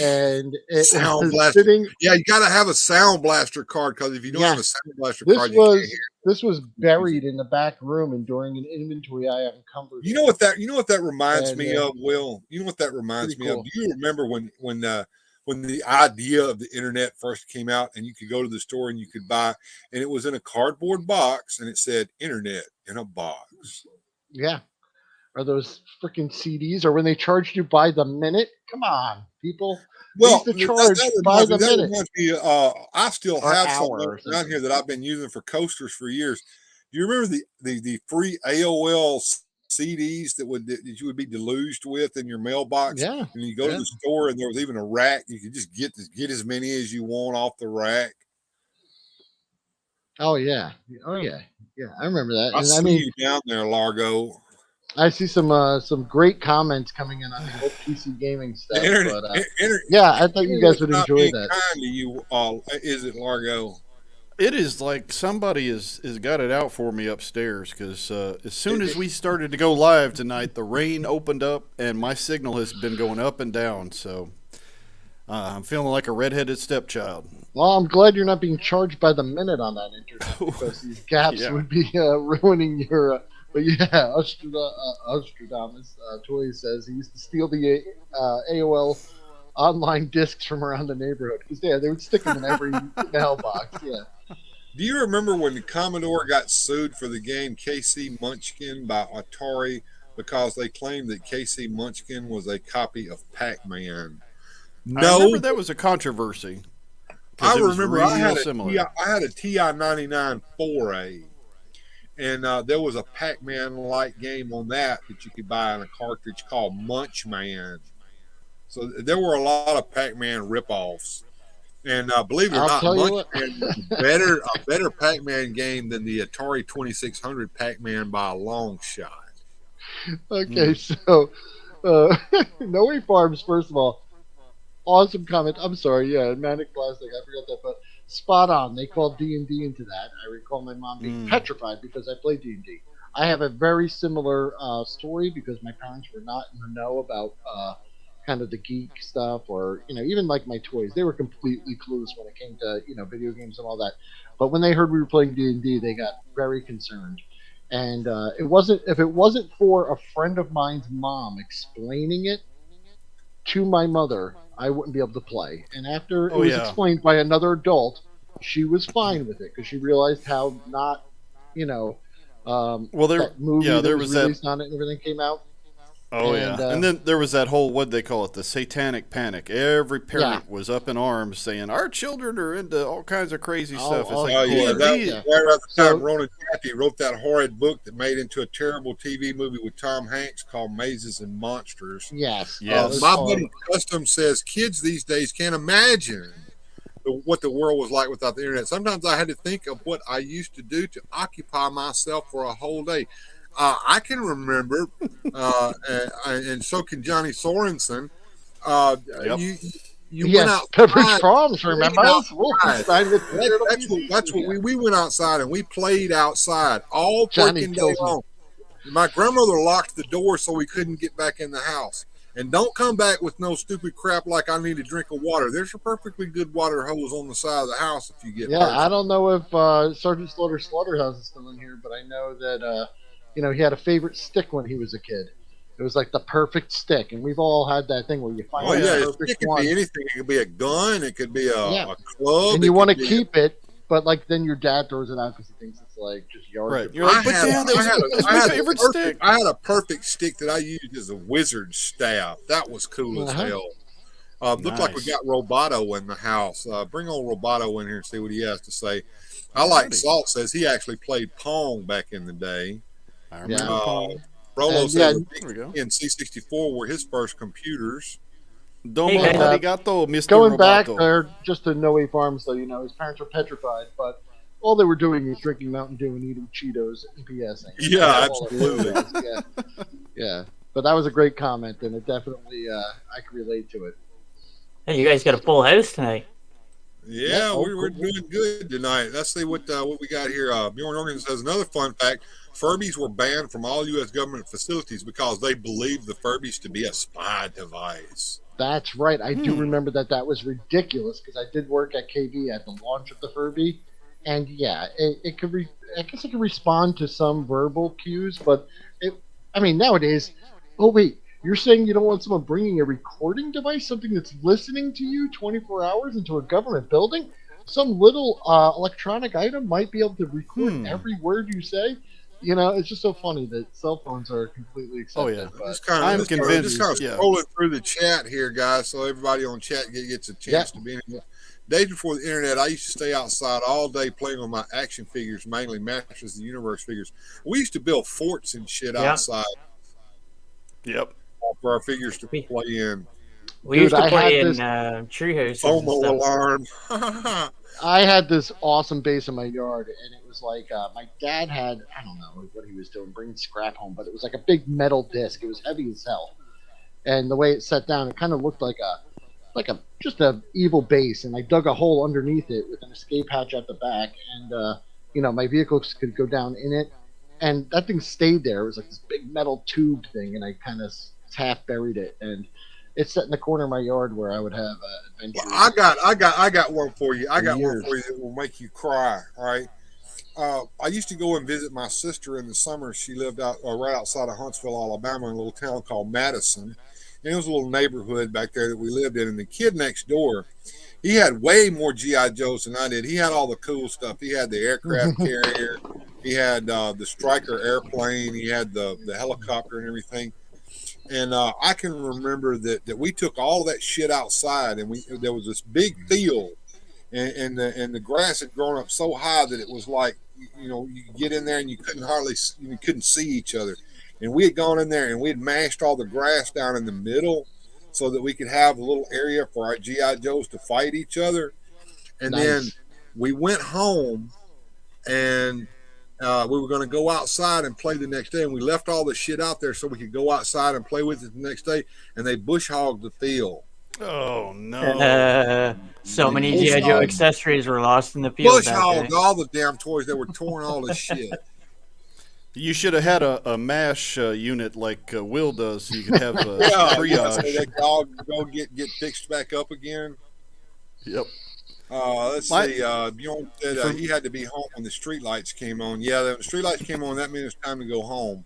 and it
Sound
was
Blaster.
sitting.
Yeah, you got to have a Sound Blaster card because if you don't
Yeah.
have a Sound Blaster
This
card, you can't
was
hear.
this was buried in the back room and during an inventory I encumbered.
You know what that reminds
And,
me of, Will? You know what that reminds
pretty
me
cool.
of? Do you remember when the idea of the internet first came out and you could go to the store and you could buy, and it was in a cardboard box and it said internet in a box.
Yeah. Or those freaking CDs, or when they charged you by the minute. Come on, people. They
Well,
used to charge by the minute
reminds me, I still
or
have
hour
something
or
around
something.
here that I've been using for coasters for years. Do you remember the free AOL CDs that you would be deluged with in your mailbox?
Yeah.
And you go to the store and there was even a rack. You could just get as many as you want off the rack.
Oh yeah. Oh yeah. Yeah. I remember that.
I
And I
see
mean,
you down there, Largo.
I see some great comments coming in on the old PC gaming stuff.
The internet,
But yeah, I thought you guys would
not
enjoy
being
that.
kind to you, is it, Largo?
It is like somebody has got it out for me upstairs because as soon as we started to go live tonight, the rain opened up and my signal has been going up and down. So I'm feeling like a redheaded stepchild.
Well, I'm glad you're not being charged by the minute on that internet because these gaps
Yeah.
would be ruining your. But yeah, Ostradamus Toys says he used to steal the AOL online discs from around the neighborhood because they would stick them in every mailbox. Yeah.
Do you remember when the Commodore got sued for the game KC Munchkin by Atari because they claimed that KC Munchkin was a copy of Pac-Man?
I
No,
remember that was a controversy. 'Cause
I
it was
remember I
real
had
similar.
I had a TI-99 4A, and there was a Pac-Man-like game on that you could buy in a cartridge called Munchman. So there were a lot of Pac-Man rip-offs. And believe it or
I'll
not,
tell you what.
Munchman was a better Pac-Man game than the Atari 2600 Pac-Man by a long shot.
Okay, so Noe Farms, first of all, awesome comment. I'm sorry, yeah, Manic Plastic, I forgot that, but spot on. They called D&D into that. I recall my mom being petrified because I played D&D. I have a very similar story because my parents were not in the know about kind of the geek stuff or, even like my toys. They were completely clueless when it came to, video games and all that. But when they heard we were playing D&D, they got very concerned. And if it wasn't for a friend of mine's mom explaining it to my mother, I wouldn't be able to play. And after it was explained by another adult, she was fine with it because she realized how not, that movie
there
was
was
released on it and everything came out.
Oh, and then there was that whole, what'd they call it, the satanic panic. Every parent was up in arms saying, our children are into all kinds of crazy stuff. It's like,
that was right around the time Ronan Cathy wrote that horrid book that made into a terrible TV movie with Tom Hanks called Mazes and Monsters.
Yes.
My buddy Custom says kids these days can't imagine what the world was like without the internet. Sometimes I had to think of what I used to do to occupy myself for a whole day. I can remember, and so can Johnny Sorensen. You went out.
Pepperidge Farms, remember?
That's what we went outside and we played outside all freaking day long. My grandmother locked the door so we couldn't get back in the house. And don't come back with no stupid crap like I need a drink of water. There's a perfectly good water hose on the side of the house if you get.
Yeah, I don't know if Sergeant Slaughterhouse is still in here, but I know that. He had a favorite stick when he was a kid. It was like the perfect stick, and we've all had that thing where you find the perfect
it could
one.
be anything. It could be a gun. It could be a club.
And you want to keep it, but then your dad throws it out because he thinks it's like just yard.
Right. You're like, that's my favorite stick.
I had a perfect stick that I used as a wizard staff. That was cool as hell. Looked like we got Roboto in the house. Bring on Roboto in here and see what he has to say. I like Salt says he actually played Pong back in the day.
I remember
Rolo says in C64 were his first computers.
Domo arigato, Mr.
Going
Roboto.
back there, just to Noe Farm, so his parents were petrified, but all they were doing was drinking Mountain Dew and eating Cheetos and BSing.
Yeah, absolutely.
Yeah. But that was a great comment, and it definitely I can relate to it.
Hey, you guys got a full house tonight.
Yeah,
Oh,
we're
cool.
doing good tonight. Let's see what we got here. Bjorn Organ says another fun fact: Furbies were banned from all U.S. government facilities because they believed the Furbies to be a spy device.
That's right. I do
Hmm.
remember that. That was ridiculous because I did work at KV at the launch of the Furby, and yeah, it could. I guess it could respond to some verbal cues, but it. I mean, nowadays. Oh wait, you're saying you don't want someone bringing a recording device, something that's listening to you 24 hours into a government building? Some little electronic item might be able to record
Hmm.
every word you say. It's just so funny that cell phones are completely
Oh yeah.
accepted, but
I'm
Just
convinced.
kind of
Yeah.
scrolling through the chat here, guys, so everybody on chat gets a
yeah,
chance to be in here. Days before the internet, I used to stay outside all day playing with my action figures, mainly Masters of the Universe figures. We used to build forts and shit
Yeah.
outside
Yep.
for our figures to
We,
play in.
we
dude,
used to
I had
play in
this
tree houses and
FOMO
stuff.
alarm.
I had this awesome base in my yard, and it was like my dad had, I don't know what he was doing, bringing scrap home, but it was like a big metal disc. It was heavy as hell, and the way it set down, it kind of looked like a just a evil base. And I dug a hole underneath it with an escape hatch at the back, and my vehicles could go down in it, and that thing stayed there. It was like this big metal tube thing, and I kind of half buried it, and it's set in the corner of my yard where I would have
Well,
adventures
I got one for you. I
for
got one
years.
for you that will make you cry. All right. I used to go and visit my sister in the summer. She lived out right outside of Huntsville, Alabama, in a little town called Madison. And it was a little neighborhood back there that we lived in. And the kid next door, he had way more GI Joes than I did. He had all the cool stuff. He had the aircraft carrier. He had the Stryker airplane. He had the helicopter and everything. And I can remember that we took all that shit outside, and there was this big field, and the grass had grown up so high that it was like you could get in there and you couldn't see each other, and we had gone in there and we had mashed all the grass down in the middle so that we could have a little area for our GI Joes to fight each other, and then
Nice.
we went home and we were going to go outside and play the next day, and we left all the shit out there so we could go outside and play with it the next day. And they bush hogged the field.
Oh no.
So
They
many
bush
GI Joe
hogged,
accessories were lost in the field that day.
all the damn toys. They were touring all the shit.
You should have had a mash unit like Will does, so you could have
Yeah, so
triage.
they could all go get fixed back up again.
Yep.
Let's
My
see. Bjorn said
for
he had to be home when the street lights came on. Yeah, the street lights came on. That means it's time to go home.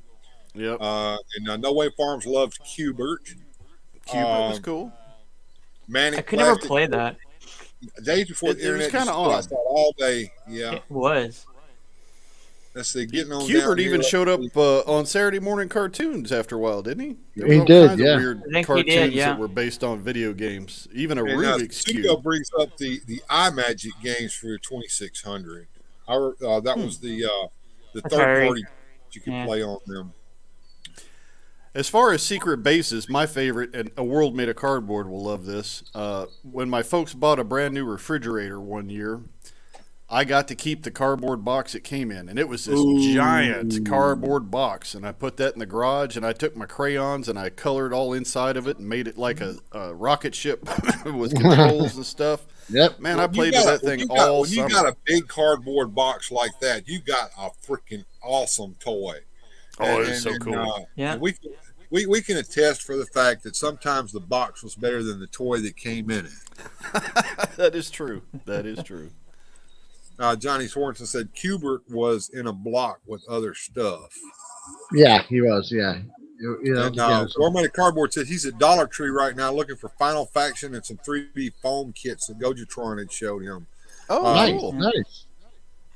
Yep.
And No Way Farms loved Cubert.
Cubert was
Um,
cool.
I
Manic
could never
Plastic.
play that.
Days before the
It was
internet,
kind
just
of
sit
odd.
outside all day. Yeah.
It was.
Let's see. Getting on down
Cubert
here.
even
Let's
showed up
see.
on Saturday morning cartoons after a while, didn't he? There was
He
all
did,
kinds
yeah.
of weird
I think he
cartoons
did, yeah.
that were based on video games. Even a
And
Rubik's
Studio
Cube.
brings up the iMagic games for 2600. That
Hmm.
was the third
Atari.
party you could
Yeah.
play on them.
As far as secret bases, my favorite, and A World Made of Cardboard will love this. When my folks bought a brand new refrigerator one year, I got to keep the cardboard box it came in, and it was this giant cardboard box. And I put that in the garage, and I took my crayons and I colored all inside of it and made it like a rocket ship with controls and stuff.
Yep.
Man, I played with that thing all
When you
summer.
got a big cardboard box like that, you got a freaking awesome toy.
Oh, it was so cool.
Yeah.
And we can attest for the fact that sometimes the box was better than the toy that came in it.
That is true. That is true.
Johnny Swanson said Kubert was in a block with other stuff.
Yeah, he was. Yeah.
And Gourmet Cardboard said he's at Dollar Tree right now looking for Final Faction and some 3D foam kits that Gojatron had showed him.
Oh,
nice,
cool.
nice.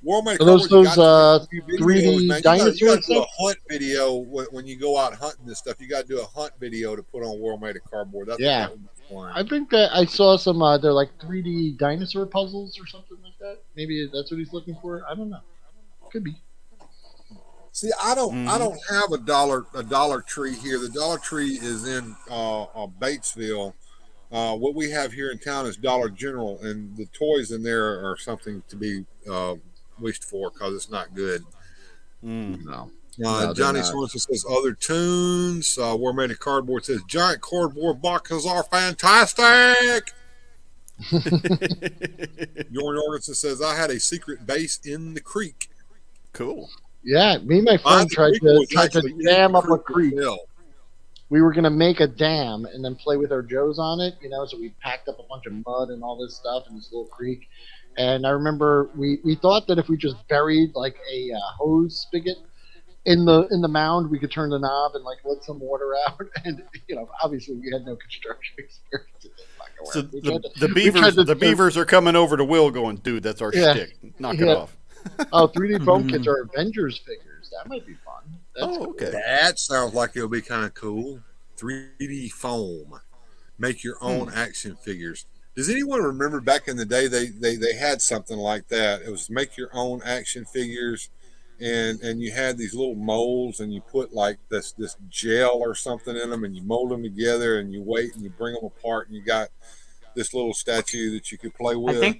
Gourmet
Are those
Cardboard, you got to do
3D
videos, man.
dinosaur
You got to do a
stuff?
hunt video when you go out hunting this stuff. You got to do a hunt video to put on World Made of Cardboard. That's
Yeah.
that would be fun.
I think that I saw some. They're like 3D dinosaur puzzles or something like that. Maybe that's what he's looking for. I don't know. Could be.
See, I don't have a Dollar Tree here. The Dollar Tree is in Batesville. What we have here in town is Dollar General, and the toys in there are something to be wished for because it's not good.
No. No, they're
Johnny
not.
Swanson says other tunes. War Made of Cardboard says giant cardboard boxes are fantastic. Jordan Jorgensen says, I had a secret base in the creek.
Cool.
Yeah, me and my
Mine,
friend
the
tried
creek
to
was
tried to
actually in
dam
the
up a
creek
creek.
itself.
We were gonna make a dam and then play with our Joes on it, so we packed up a bunch of mud and all this stuff in this little creek. And I remember we thought that if we just buried like a hose spigot in the mound, we could turn the knob and like let some water out. And obviously we had no construction experience. It didn't fucking
So
work.
the beavers are coming over to Will, going, dude, that's our
Yeah,
shtick. Knock it
yeah.
off.
Oh, 3D foam kits are Avengers figures. That might be fun. That's cool.
Okay.
That sounds like it'll be kind of cool. 3D foam. Make your own action figures. Does anyone remember back in the day they had something like that? It was make your own action figures, and you had these little molds, and you put like this gel or something in them, and you mold them together, and you wait, and you bring them apart, and you got this little statue that you could play with.
I think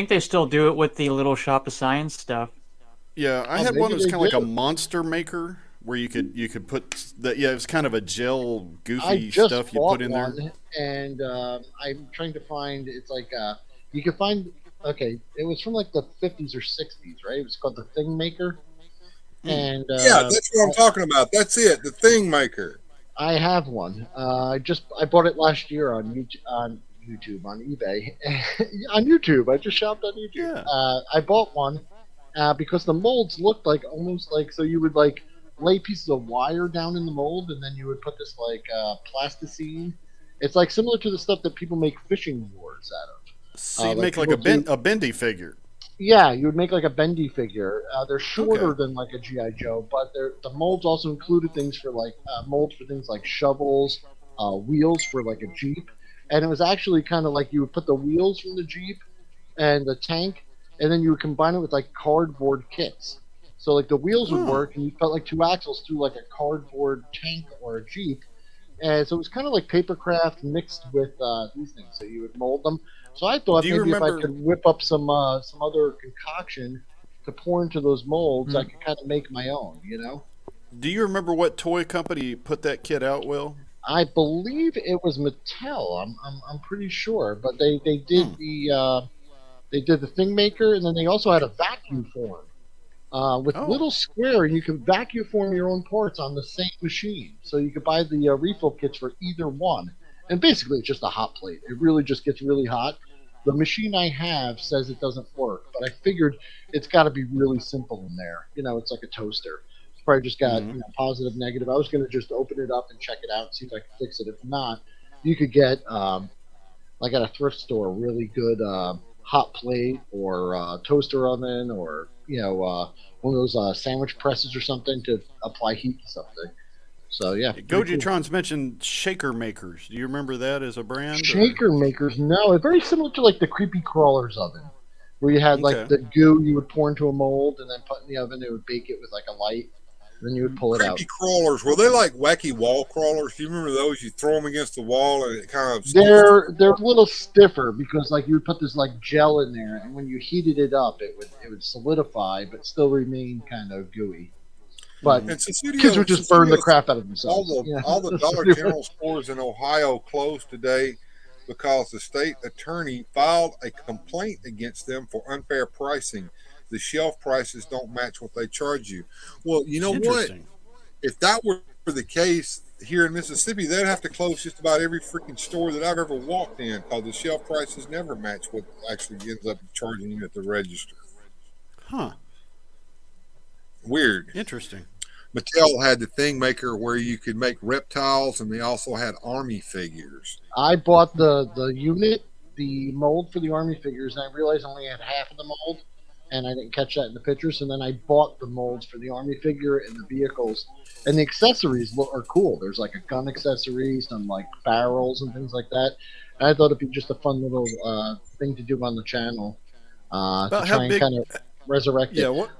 they still do it with the little Shop of Science stuff.
Yeah, I
Oh,
had one that
maybe
was
they
kind of like a
do.
monster maker where you could put that. Yeah, it was kind of a gel,
I
goofy
just
stuff you
bought
put in there.
one, and I'm trying to find. It's like you can find. Okay, it was from like the 50s or 60s, right? It was called the Thing Maker, and
Yeah, that's what I'm talking about. That's it, the Thing Maker.
I have one. I bought it last year on YouTube on eBay on YouTube. I just shopped on YouTube.
Yeah.
I bought one because the molds looked like almost like so you would like lay pieces of wire down in the mold and then you would put this like plasticine. It's like similar to the stuff that people make fishing lures out of.
So you
like
make like a
people
a bendy figure.
Yeah, you would make like a bendy figure. They're shorter
Okay.
than like a GI Joe, but the molds also included things for like molds for things like shovels, wheels for like a Jeep, and it was actually kind of like you would put the wheels from the Jeep and the tank, and then you would combine it with like cardboard kits. So like the wheels would
Oh.
work, and you put like two axles through like a cardboard tank or a Jeep, and so it was kind of like papercraft mixed with these things. So you would mold them. So I thought
Do you
maybe if I
remember-
could whip up some other concoction to pour into those molds, I could kind of make my own.
Do you remember what toy company put that kit out, Will?
I believe it was Mattel. I'm pretty sure, but they did the Thing Maker, and then they also had a vacuum form with
Oh.
little square, and you could vacuum form your own parts on the same machine. So you could buy the refill kits for either one. And basically, it's just a hot plate. It really just gets really hot. The machine I have says it doesn't work, but I figured it's got to be really simple in there. It's like a toaster. It's probably just got positive, negative. I was going to just open it up and check it out and see if I could fix it. If not, you could get, like at a thrift store, a really good hot plate or toaster oven or, one of those sandwich presses or something to apply heat to something. So yeah, pretty cool.
Gojitron's mentioned shaker makers. Do you remember that as a brand? or-
Shaker makers, no, it's very similar to like the creepy crawlers oven, where you had like
Okay.
the goo you would pour into a mold and then put in the oven. It would bake it with like a light, and then you would pull it out.
Creepy crawlers. Were they like wacky wall crawlers? Do you remember those? You throw them against the wall and it kind of...
They're a little stiffer because like you would put this like gel in there, and when you heated it up, it would solidify but still remain kind of gooey. But
And Cecilia,
kids would just burn the crap out of themselves.
All the Dollar General stores in Ohio closed today because the state attorney filed a complaint against them for unfair pricing. The shelf prices don't match what they charge you. Well, you know what?
Interesting.
If that were the case here in Mississippi, they'd have to close just about every freaking store that I've ever walked in because the shelf prices never match what actually ends up charging you at the register.
Huh.
Weird.
Interesting.
Mattel had the Thing Maker where you could make reptiles, and they also had army figures.
I bought the unit, the mold for the army figures, and I realized I only had half of the mold, and I didn't catch that in the pictures. And then I bought the molds for the army figure and the vehicles, and the accessories are cool. There's like a gun accessory, some like barrels and things like that. And I thought it'd be just a fun little thing to do on the channel to
About how
try and
big-
kind of resurrect
Yeah.
it.
What?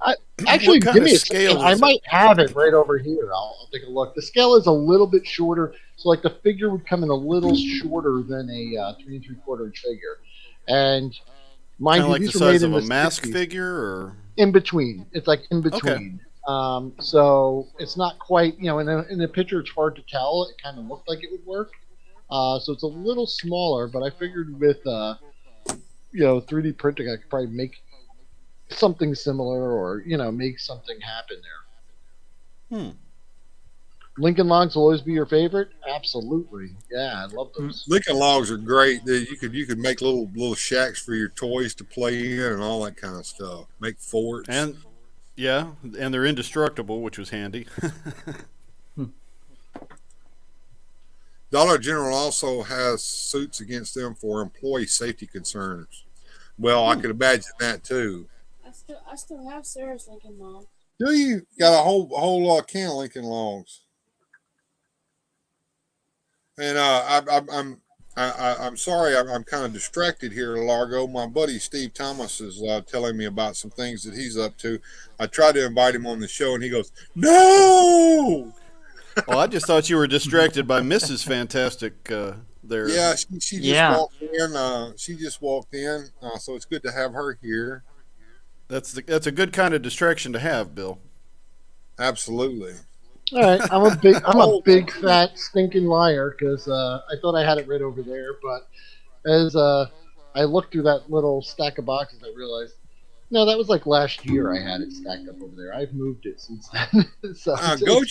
Actually,
what kind
give
of
me a
scale
second. I
is it?
might have it right over here. I'll take a look. The scale is a little bit shorter, so like the figure would come in a little shorter than a 3 3/4 inch figure, and mind
Kind of
you,
like the
these were made
size
in
of a
the
mask
60s.
figure, or
In between. It's like in between. So it's not quite, in the picture it's hard to tell. It kind of looked like it would work. So it's a little smaller, but I figured with 3D printing, I could probably make something similar, or make something happen there.
Hmm.
Lincoln Logs will always be your favorite. Absolutely, yeah, I love
Mm.
those.
Lincoln Logs are great. You could make little shacks for your toys to play in and all that kind of stuff. Make forts.
And yeah, and they're indestructible, which was handy.
Dollar General also has suits against them for employee safety concerns. Well, I could imagine that too.
I still have Sarah's Lincoln Log.
Do you got a whole can of Lincoln Logs? And I'm sorry, I'm kind of distracted here, Largo. My buddy Steve Thomas is telling me about some things that he's up to. I tried to invite him on the show, and he goes, "No."
Well, I just thought you were distracted by Mrs. Fantastic there.
Yeah, she just
Yeah.
walked in. She just walked in, so it's good to have her here.
That's a good kind of distraction to have, Bill.
Absolutely.
All right, I'm a big fat stinking liar because I thought I had it right over there, but as I looked through that little stack of boxes, I realized no, that was like last year. I had it stacked up over there. I've moved it since then. So it's packed away.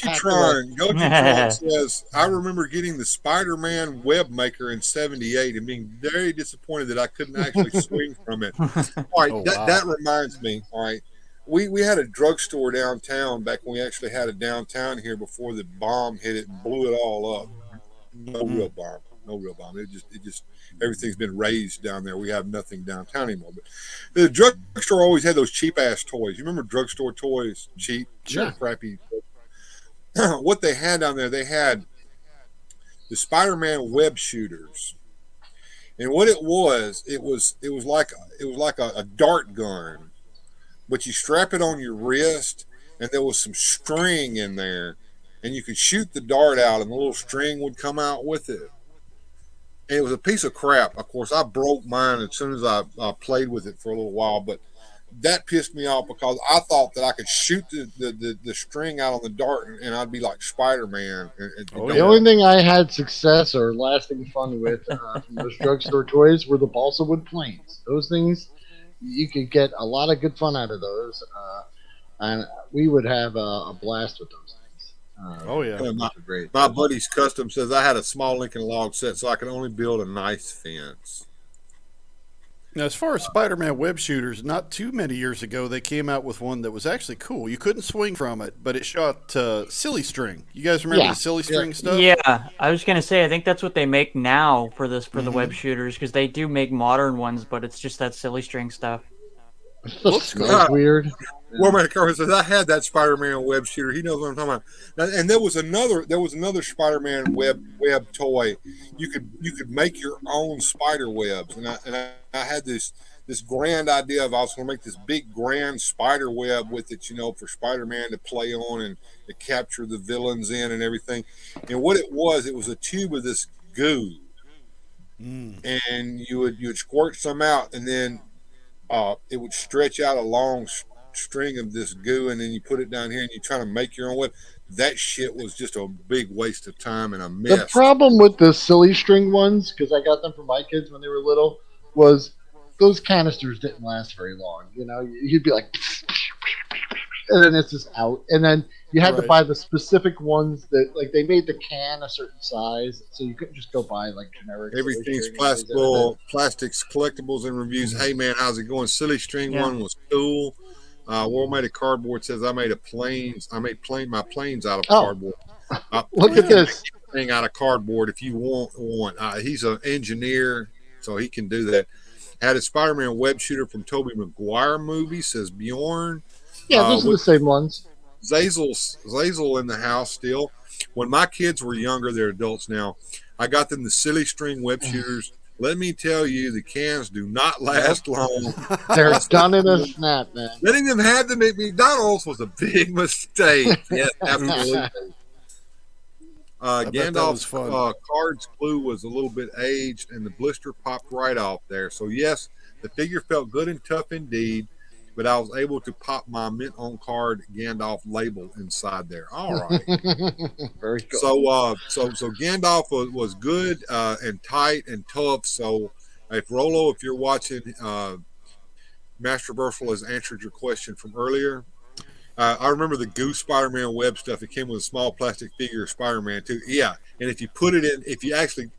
Gojitron says, I remember getting the Spider-Man web maker in '78 and being very disappointed that I couldn't actually swing from it. All right,
Oh,
that,
wow.
that reminds me. All right, we had a drugstore downtown back when we actually had a downtown here before the bomb hit it and blew it all up. No real bomb. No real bomb. It just everything's been razed down there. We have nothing downtown anymore. But the drugstore always had those cheap ass toys. You remember drugstore toys? Cheap,
Sure.
crappy. What they had down there, they had the Spider-Man web shooters, and what it was like a dart gun, but you strap it on your wrist, and there was some string in there, and you could shoot the dart out, and the little string would come out with it. And it was a piece of crap. Of course, I broke mine as soon as I played with it for a little while, but that pissed me off because I thought that I could shoot the string out on the dart and I'd be like Spider-Man.
Oh,
The
yeah.
only thing I had success or lasting fun with from those drugstore toys were the balsa wood planes. Those things, you could get a lot of good fun out of those, and we would have a blast with those things.
Oh, yeah.
Those are great.
My buddy's custom says I had a small Lincoln log set so I could only build a nice fence.
Now, as far as Spider-Man web shooters, not too many years ago, they came out with one that was actually cool. You couldn't swing from it, but it shot silly string. You guys remember
Yeah.
the silly string stuff?
Yeah, I was gonna say I think that's what they make now for the
Mm-hmm.
web shooters because they do make modern ones, but it's just that silly string stuff.
It just
Looks
smells
cool.
weird.
Warman Carver says I had that Spider-Man web shooter. He knows what I'm talking about. Now, and there was another Spider-Man web toy. You could make your own spider webs, and I had this grand idea of I was going to make this big grand spider web with it, for Spider-Man to play on and to capture the villains in and everything. And what it was a tube of this goo, and you would squirt some out, and then it would stretch out a long string of this goo, and then you put it down here and you try to make your own web. That shit was just a big waste of time and a mess.
The problem with the silly string ones, because I got them for my kids when they were little, was those canisters didn't last very long. You'd be like, and then it's just out. And then you had to
Right.
buy the specific ones that, like, they made the can a certain size, so you couldn't just go buy like generic. silly
Everything's
string and
plastic,
things like that.
plastics, collectibles, and reviews. Hey man, how's it going? Silly string
Yeah.
one was cool. World Made of Cardboard says I made my planes out of
Oh.
cardboard.
Look at this.
Thing out of cardboard if you want. He's an engineer, so he can do that. Had a Spider-Man web shooter from Tobey Maguire movie, says Bjorn.
Yeah, those are the same ones.
Zazel in the house still. When my kids were younger, they're adults now. I got them the silly string web shooters. Let me tell you, the cans do not last long.
They're done in a snap, man.
Letting them have them at McDonald's was a big mistake. Yes, absolutely.
bet that was
Gandalf's
fun.
card's glue was a little bit aged, and the blister popped right off there. So yes, the figure felt good and tough indeed, but I was able to pop my mint on card Gandalf label inside there. All right.
Very cool.
So Gandalf was good and tight and tough. So If Rolo, if you're watching, Master Versal has answered your question from earlier. I remember the Goose Spider-Man web stuff. It came with a small plastic figure of Spider-Man too. Yeah, and if you put it in, if you actually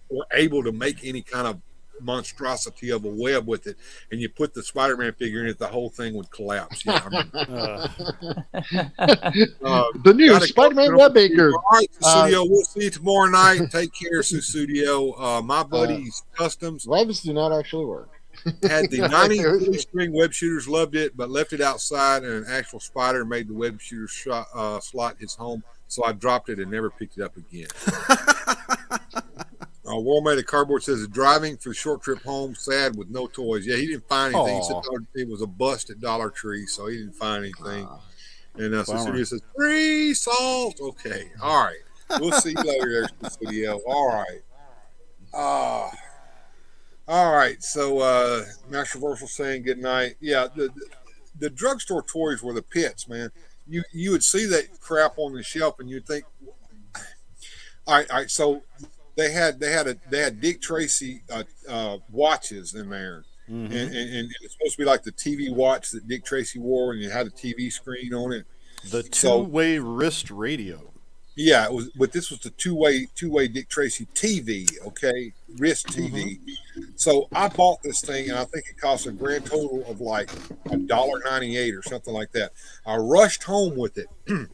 were able to make any kind of monstrosity of a web with it, and you put the Spider-Man figure in it, the whole thing would collapse. Yeah, I remember.
The new
Gotta go.
Spider-Man web maker.
All right, Studio. We'll see you tomorrow night. Take care, Studio. My buddies Customs
Webs do not actually work.
had the 93 string web shooters, loved it, but left it outside, and an actual spider made the web shooter slot his home. So I dropped it and never picked it up again. World Made of Cardboard says driving for the short trip home, sad with no toys. Yeah, he didn't find anything. He said it was a bust at Dollar Tree, so he didn't find anything. And so Studio says free salt. Okay, all right. We'll see you later, there, Studio. All right. All right. So Master Versal saying good night. Yeah, the drugstore toys were the pits, man. You would see that crap on the shelf, and you'd think, all right. So they had Dick Tracy watches in there, and it's supposed to be like the TV watch that Dick Tracy wore, and it had a TV screen on it.
The two-way wrist radio.
Yeah, it was, but this was the two-way Dick Tracy TV, okay, wrist TV. So I bought this thing, and I think it cost a grand total of like $1.98 or something like that. I rushed home with it, and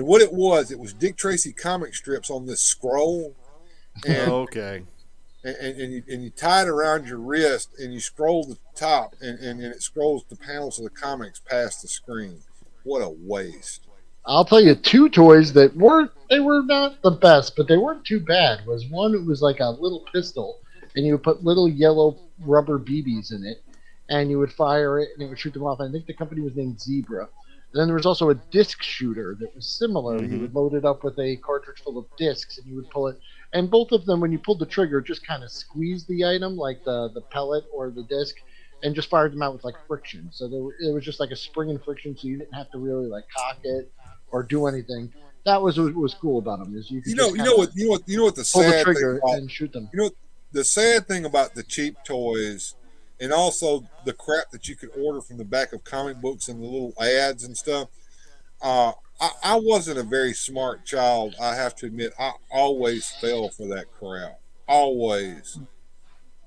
what it was Dick Tracy comic strips on this scroll, and
okay,
and you tie it around your wrist, and you scroll the top, and it scrolls the panels of the comics past the screen. What a waste.
I'll tell you two toys that were not the best, but they weren't too bad. Was one, it was like a little pistol, and you would put little yellow rubber BBs in it, and you would fire it, and it would shoot them off. I think the company was named Zebra. And then there was also a disc shooter that was similar. You would load it up with a cartridge full of discs, and you would pull it. And both of them, when you pulled the trigger, just kind of squeezed the item, like the pellet or the disc, and just fired them out with like friction. So it was just like a spring and friction, so you didn't have to really like cock it or do anything. That was what was cool about them, is you could
you know what the
pull the
sad
trigger
thing about,
and shoot them.
You know the sad thing about the cheap toys, and also the crap that you could order from the back of comic books and the little ads and stuff. I wasn't a very smart child. I have to admit, I always fell for that crap. Always.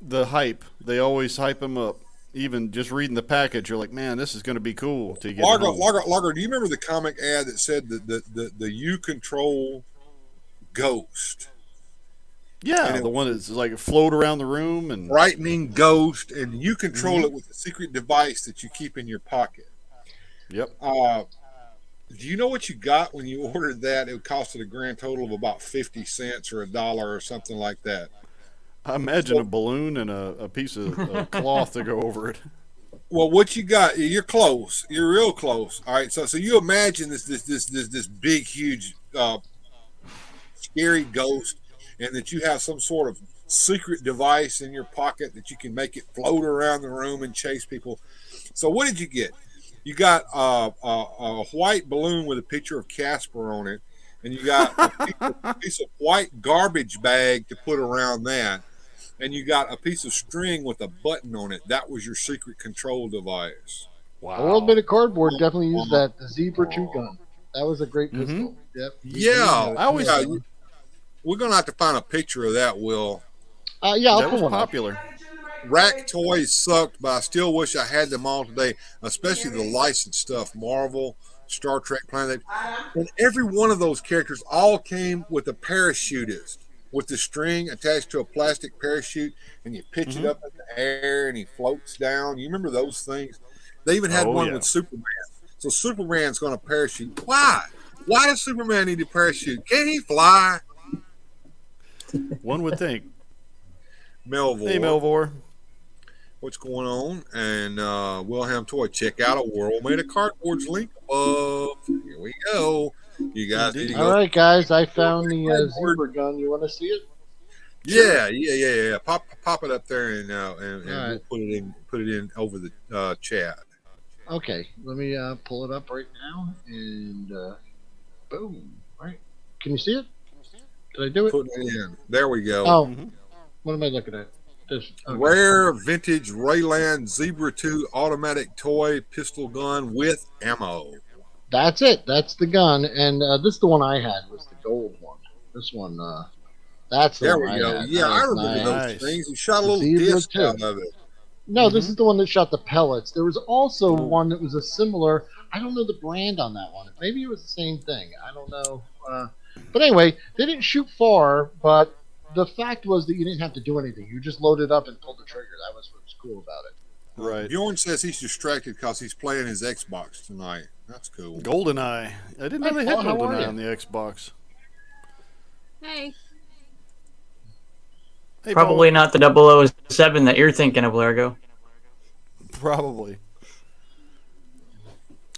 The hype. They always hype them up. Even just reading the package, you're like, man, this is going to be cool. To get
Largo, do you remember the comic ad that said the You Control Ghost?
Yeah, the one that's like float around the room and
frightening ghost, and you control it with a secret device that you keep in your pocket.
Yep.
Do you know what you got when you ordered that? It costed a grand total of about 50 cents or $1 or something like that.
I imagine a balloon and a piece of cloth to go over it.
Well, what you got? You're close. You're real close. All right. So you imagine this big, huge, scary ghost, and that you have some sort of secret device in your pocket that you can make it float around the room and chase people. So what did you get? You got a white balloon with a picture of Casper on it, and you got a piece of white garbage bag to put around that, and you got a piece of string with a button on it. That was your secret control device.
Wow.
A little bit of cardboard definitely used that. The Zebra 2 gun. That was a great pistol. Yep.
Yeah. We're going to have to find a picture of that, Will.
Yeah, I'll
that
put
was
one
popular.
Rack toys sucked, but I still wish I had them all today, especially the licensed stuff, Marvel, Star Trek, Planet. And every one of those characters all came with a parachutist, with the string attached to a plastic parachute, and you pitch it up in the air, and he floats down. You remember those things? They even had one with Superman. So Superman's going to parachute. Why? Why does Superman need a parachute? Can't he fly?
One would think.
Melvor.
Hey, Melvor.
What's going on? And Wilhelm Toy, check out a World Made of Cardboard's link above. Here we go. You guys need to go.
All right, guys, I found the Zebra gun. You want to see it?
Yeah. Pop it up there, and
right.
we'll put it in over the chat.
Okay, let me pull it up right now, and boom. All right, can you see it? Did I do it?
Putting it in. There we go.
Oh, what am I looking at? Okay.
Rare vintage Rayland Zebra 2 automatic toy pistol gun with ammo.
That's it. That's the gun, and this is the one I had was the gold one. This one, that's the
There
one
we
I
go.
had.
Yeah,
That
I
was
remember those
nice.
Nice.
things. He shot a
The
little
Zebra
disc
too.
out of it.
No, this is the one that shot the pellets. There was also
Ooh.
one that was a similar. I don't know the brand on that one. Maybe it was the same thing. I don't know. But anyway, they didn't shoot far. But the fact was that you didn't have to do anything. You just loaded up and pulled the trigger. That was what was cool about it.
Right.
Bjorn says he's distracted because he's playing his Xbox tonight. That's cool.
GoldenEye. I didn't know they
Hey,
had
Paul, how are
GoldenEye
you?
on the Xbox.
Hey.
Hey,
Probably not the 007 that you're thinking of, Largo.
Probably.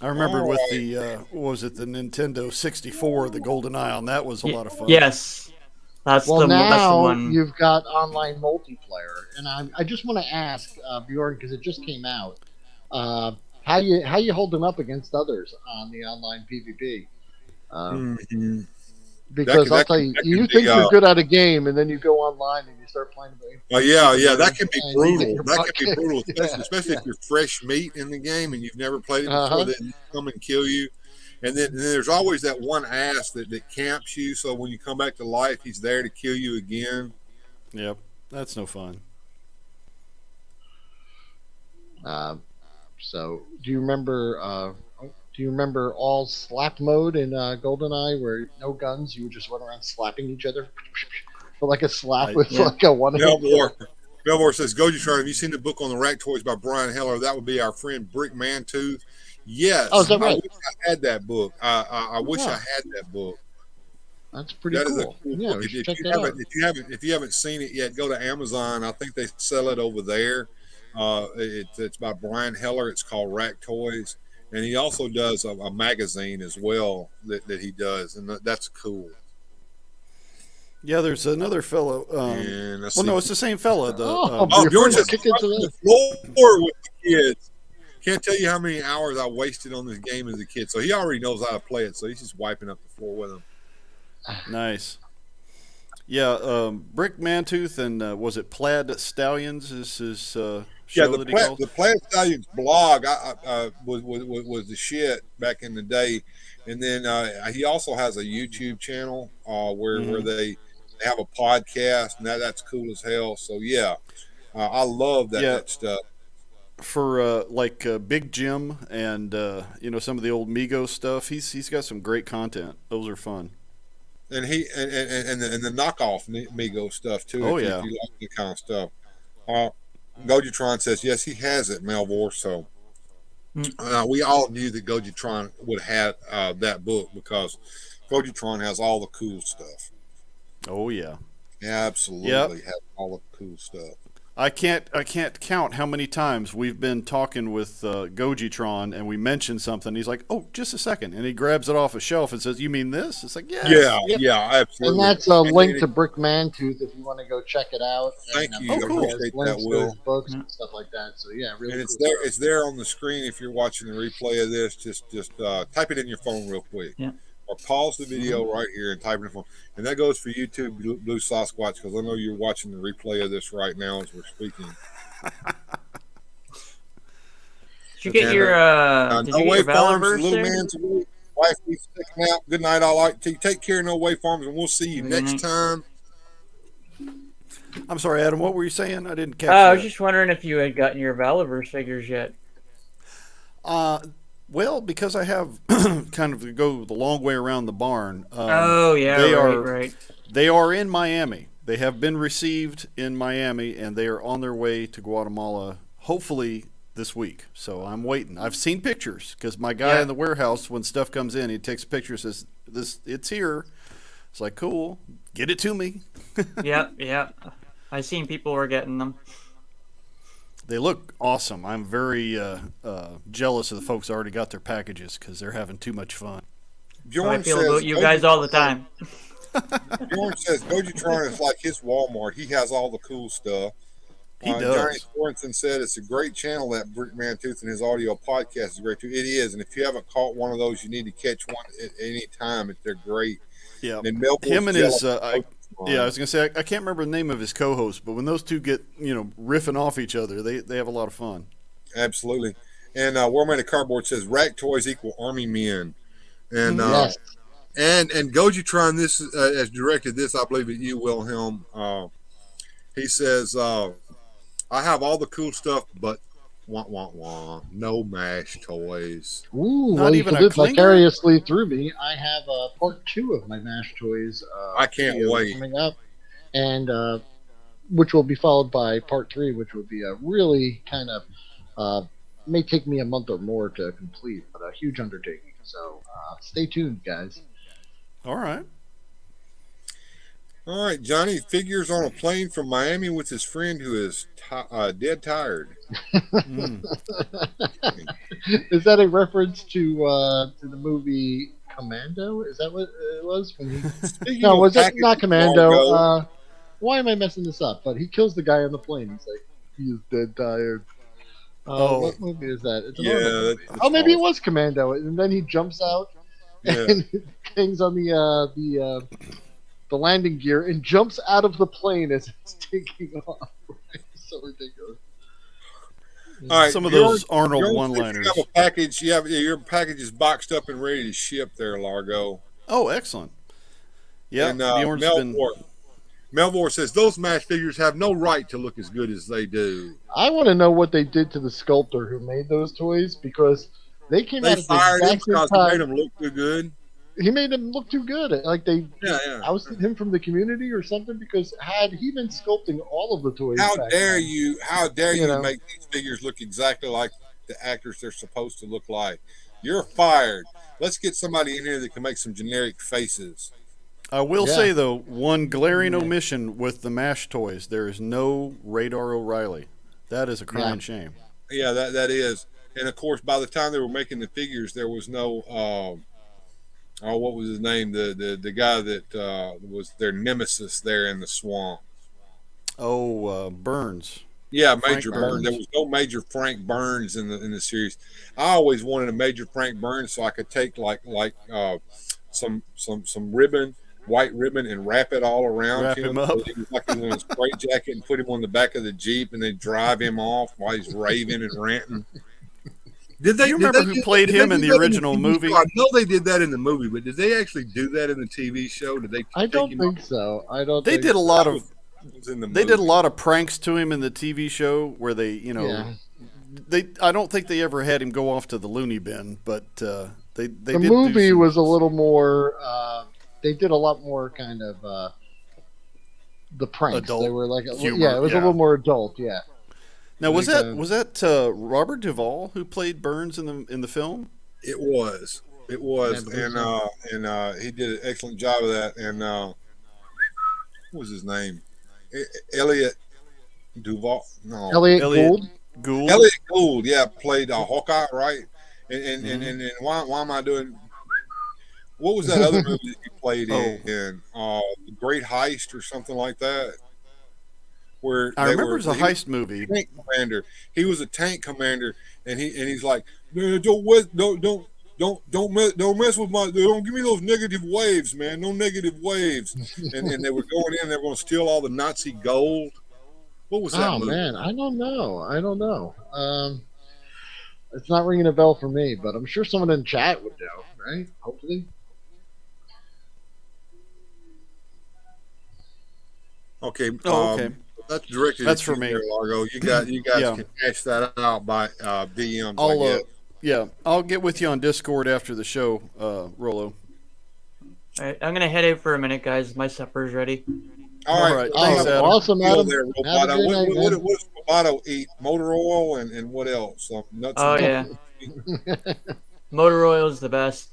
I remember
All
with
right.
the what was it, the Nintendo 64, the GoldenEye on that was a lot of fun.
Yes, that's
Well,
the
now
one.
you've got online multiplayer, and I just want to ask Bjorn because it just came out. How you holding up against others on the online PvP?
Mhm.
Because I'll tell you,
that
you
could
think
be,
you're good at a game, and then you go online and you start playing the game.
yeah, that can be
And you get
brutal.
your
That
butt
can be brutal,
kicked.
especially
Yeah.
if you're fresh meat in the game and you've never played it before.
Uh-huh.
Then they come and kill you, and then there's always that one ass that camps you. So when you come back to life, he's there to kill you again.
Yep, that's no fun.
So, do you remember? Do you remember all slap mode in GoldenEye, where no guns, you would just run around slapping each other, but like a slap with
Yeah.
like a one hit.
Melvor says, Gojitron, have you seen the book on the Rack Toys by Brian Heller? That would be our friend Brick Mantooth. Yes.
Oh, is that
I
right?
wish I had that book. I wish I
Yeah.
had that book.
That's pretty
That is a
cool.
cool
Yeah,
book.
we should
If
check
you
that out.
haven't, if you haven't seen it yet, go to Amazon. I think they sell it over there. It's by Brian Heller. It's called Rack Toys, and he also does a magazine as well that he does, and that's cool.
Yeah, there's another fellow.
And
Well, no, it's the same fella.
Oh,
Bjorn
Bjorn
says
kicked into
the
the.
floor with the kids. Can't tell you how many hours I wasted on this game as a kid. So he already knows how to play it. So he's just wiping up the floor with him.
Nice. Yeah, Brick Mantooth and was it Plaid Stallions is his show that he calls?
The Plaid Stallions blog was the shit back in the day, and then he also has a YouTube channel where they have a podcast, and that's cool as hell. So yeah, I love that stuff.
For like Big Jim and some of the old Migos stuff, he's got some great content. Those are fun.
And the knockoff Migo stuff too.
Oh,
if
yeah.
you like that kind of stuff. Gojitron says yes, he has it, Melvor. So we all knew that Gojitron would have that book because Gojitron has all the cool stuff.
Oh yeah.
Absolutely, have all the cool stuff.
I can't count how many times we've been talking with Gojitron and we mention something. He's like, "Oh, just a second," and he grabs it off a shelf and says, "You mean this?" It's like,
Yeah, absolutely.
And that's a link to Brick Mantooth if you want to go check it out.
Thank
and,
you.
of course,
Appreciate
he has
that,
links to
Will.
his books and stuff like that. So yeah, really.
And it's
cool
there.
stuff.
It's there on the screen if you're watching the replay of this. Just type it in your phone real quick.
Yeah.
Or pause the video right here and type it in your phone. And that goes for YouTube, Blue Sasquatch, because I know you're watching the replay of this right now as we're speaking.
Did you get your did
No
you get
Way
your
Farms,
Valaverse
little
there?
man's away. Wife, we sticking out. Good night. I like to take care of No Way Farms, and we'll see you next time.
I'm sorry, Adam. What were you saying? I didn't catch
I was
that.
just wondering if you had gotten your Valaverse figures yet.
Well, because I have kind of to go the long way around the barn.
Right.
They are in Miami. They have been received in Miami, and they are on their way to Guatemala, hopefully this week. So I'm waiting. I've seen pictures because my guy in the warehouse, when stuff comes in, he takes pictures. Says it's here. It's like, cool. Get it to me.
Yeah. I seen people were getting them.
They look awesome. I'm very jealous of the folks that already got their packages because they're having too much fun.
So I feel about you guys all the time.
Bjorn says Gojitron is like his Walmart. He has all the cool stuff.
He
Johnny
does.
Sorensen said it's a great channel. That Brick Mantooth and his audio podcast is great too. It is, and if you haven't caught one of those, you need to catch one at any time. They're great.
Yeah.
And Melbourne's
Him and his Yeah, I
fun.
was gonna say I can't remember the name of his co-host, but when those two get riffing off each other, they have a lot of fun.
Absolutely. And War Man of Cardboard says rack toys equal army men. And
Mm-hmm.
Yes.
and Gojitron this has directed this, I believe, at you, Wilhelm. He says, I have all the cool stuff, but no mash toys.
Ooh, well,
Not
you
even
can
a
live
Klinger.
vicariously through me. I have part two of my Mash Toys
I can't
video
wait.
coming up, and which will be followed by part three, which will be a really kind of may take me a month or more to complete, but a huge undertaking. So stay tuned, guys.
All right.
All right, Johnny figures on a plane from Miami with his friend who is dead tired.
Mm.
Is that a reference to the movie Commando? Is that what it was? When he
Speaking
no,
of
was it
packages,
not Commando?
Largo,
Why am I messing this up? But he kills the guy on the plane. He's like, he's dead tired.
Oh,
What movie is that? It's an
yeah,
horrible movie.
that's
Oh, maybe it
awesome.
was Commando, and then he jumps out
Yeah,
and hangs on the landing gear and jumps out of the plane as it's taking off. It's so ridiculous.
all right.
some of
Bjorn,
those Arnold
Bjorn says
one-liners.
you have a package. Your package is boxed up and ready to ship there, Largo.
Oh, excellent. Yeah,
And
Bjorn's been.
Melvor says those Mash figures have no right to look as good as they do.
I want to know what they did to the sculptor who made those toys because they came
They
out at the
fired him
exact same
because he made
time.
them look too good.
He made him look too good. Like they
Yeah.
ousted him from the community or something because had he been sculpting all of the toys,
How
back
dare
then,
you? How dare
You
you
know.
make these figures look exactly like the actors they're supposed to look like? You're fired. Let's get somebody in here that can make some generic faces.
I will
Yeah.
say though, one glaring
Yeah.
omission with the Mash toys: there is no Radar O'Reilly. That is a crying shame.
Yeah, that is. And of course, by the time they were making the figures, there was no. What was his name? The guy that was their nemesis there in the swamp.
Oh, Burns.
Yeah,
Frank
Major Burns.
Burns.
There was no Major Frank Burns in the series. I always wanted a Major Frank Burns so I could take some ribbon, white ribbon, and wrap it all around
Wrap
him.
him up.
So he was like he was in a straight jacket and put him on the back of the Jeep and then drive him off while he's raving and ranting. Did
Do you remember who played him in the original movie?
I know they did that in the movie, but did they actually do that in the TV show? Did they?
I
take
don't
him
think
off?
so. I don't.
They
think
did a lot of.
Was in the
They did a
movie.
lot of pranks to him in the TV show where they,
Yeah.
they. I don't think they ever had him go off to the loony bin, but they
The
did
movie
do some,
was a little more. They did a lot more kind of the pranks.
Adult
They were like,
humor,
yeah, it was a
yeah.
little more adult. Yeah.
Now was
like,
that Robert Duvall who played Burns in the film?
It was. It was,
Yeah, I believe
and he did an excellent job of that. And what was his name? Elliot Duval. No,
Elliot
Elliot
Gould.
Gould.
Elliot Gould. Yeah, played Hawkeye, right? And
Mhm.
and why am I doing? What was that other movie that he played in? The Great Heist or something like that. Where
I
they
remember
were,
it was a
he was
heist movie.
a tank commander. He was a tank commander, and he's like, "No, don't mess with my, don't give me those negative waves, man. No negative waves." And they were going in, they were going to steal all the Nazi gold. What was that
Oh
movie?
man, I don't know. It's not ringing a bell for me, but I'm sure someone in chat would know, right? Hopefully.
Okay.
Oh, okay.
That's directed.
That's
at
for
you
me.
there, Largo. You guys
Yeah.
can hash that out by DMs. I
I'll
guess.
I'll get with you on Discord after the show, Rolo.
All right, I'm gonna head out for a minute, guys. My supper's ready.
All right.
All right. Thanks, Adam.
Awesome,
Deal
Adam.
there,
Have a
Roboto.
good night,
What
man.
does Roboto eat? Motor oil and what else? Nuts
Oh
and
yeah, motor oil is the best.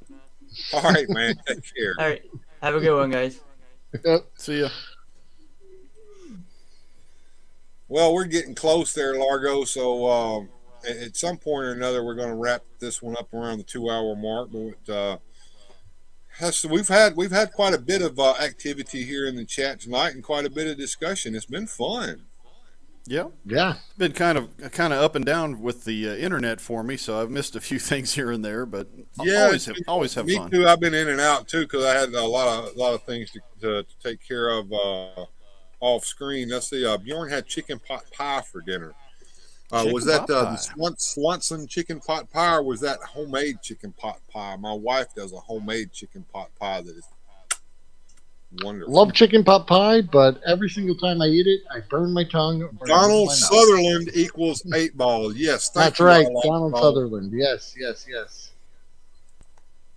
All right, man. Take care.
All right, have a good one, guys.
See ya.
Well, we're getting close there, Largo. So at some point or another, we're going to wrap this one up around the 2 hour mark. But we've had quite a bit of activity here in the chat tonight, and quite a bit of discussion. It's been fun.
Yeah.
Yeah.
It's been kind of up and down with the internet for me, so I've missed a few things here and there, but
Yeah,
always have
me
fun.
too. I've been in and out too because I had a lot of things to take care of off screen. Let's see. Bjorn had chicken pot pie for dinner. Was
Chicken
that
pot
the
pie.
Swanson chicken pot pie, or was that homemade chicken pot pie? My wife does a homemade chicken pot pie that is wonderful.
Love chicken pot pie, but every single time I eat it, I burn my tongue. Or burn
Donald
my mouth.
Sutherland equals 8 Ball. Yes, thank
That's
you,
right,
Donald
Donald
Ball.
Sutherland. Yes, yes, yes.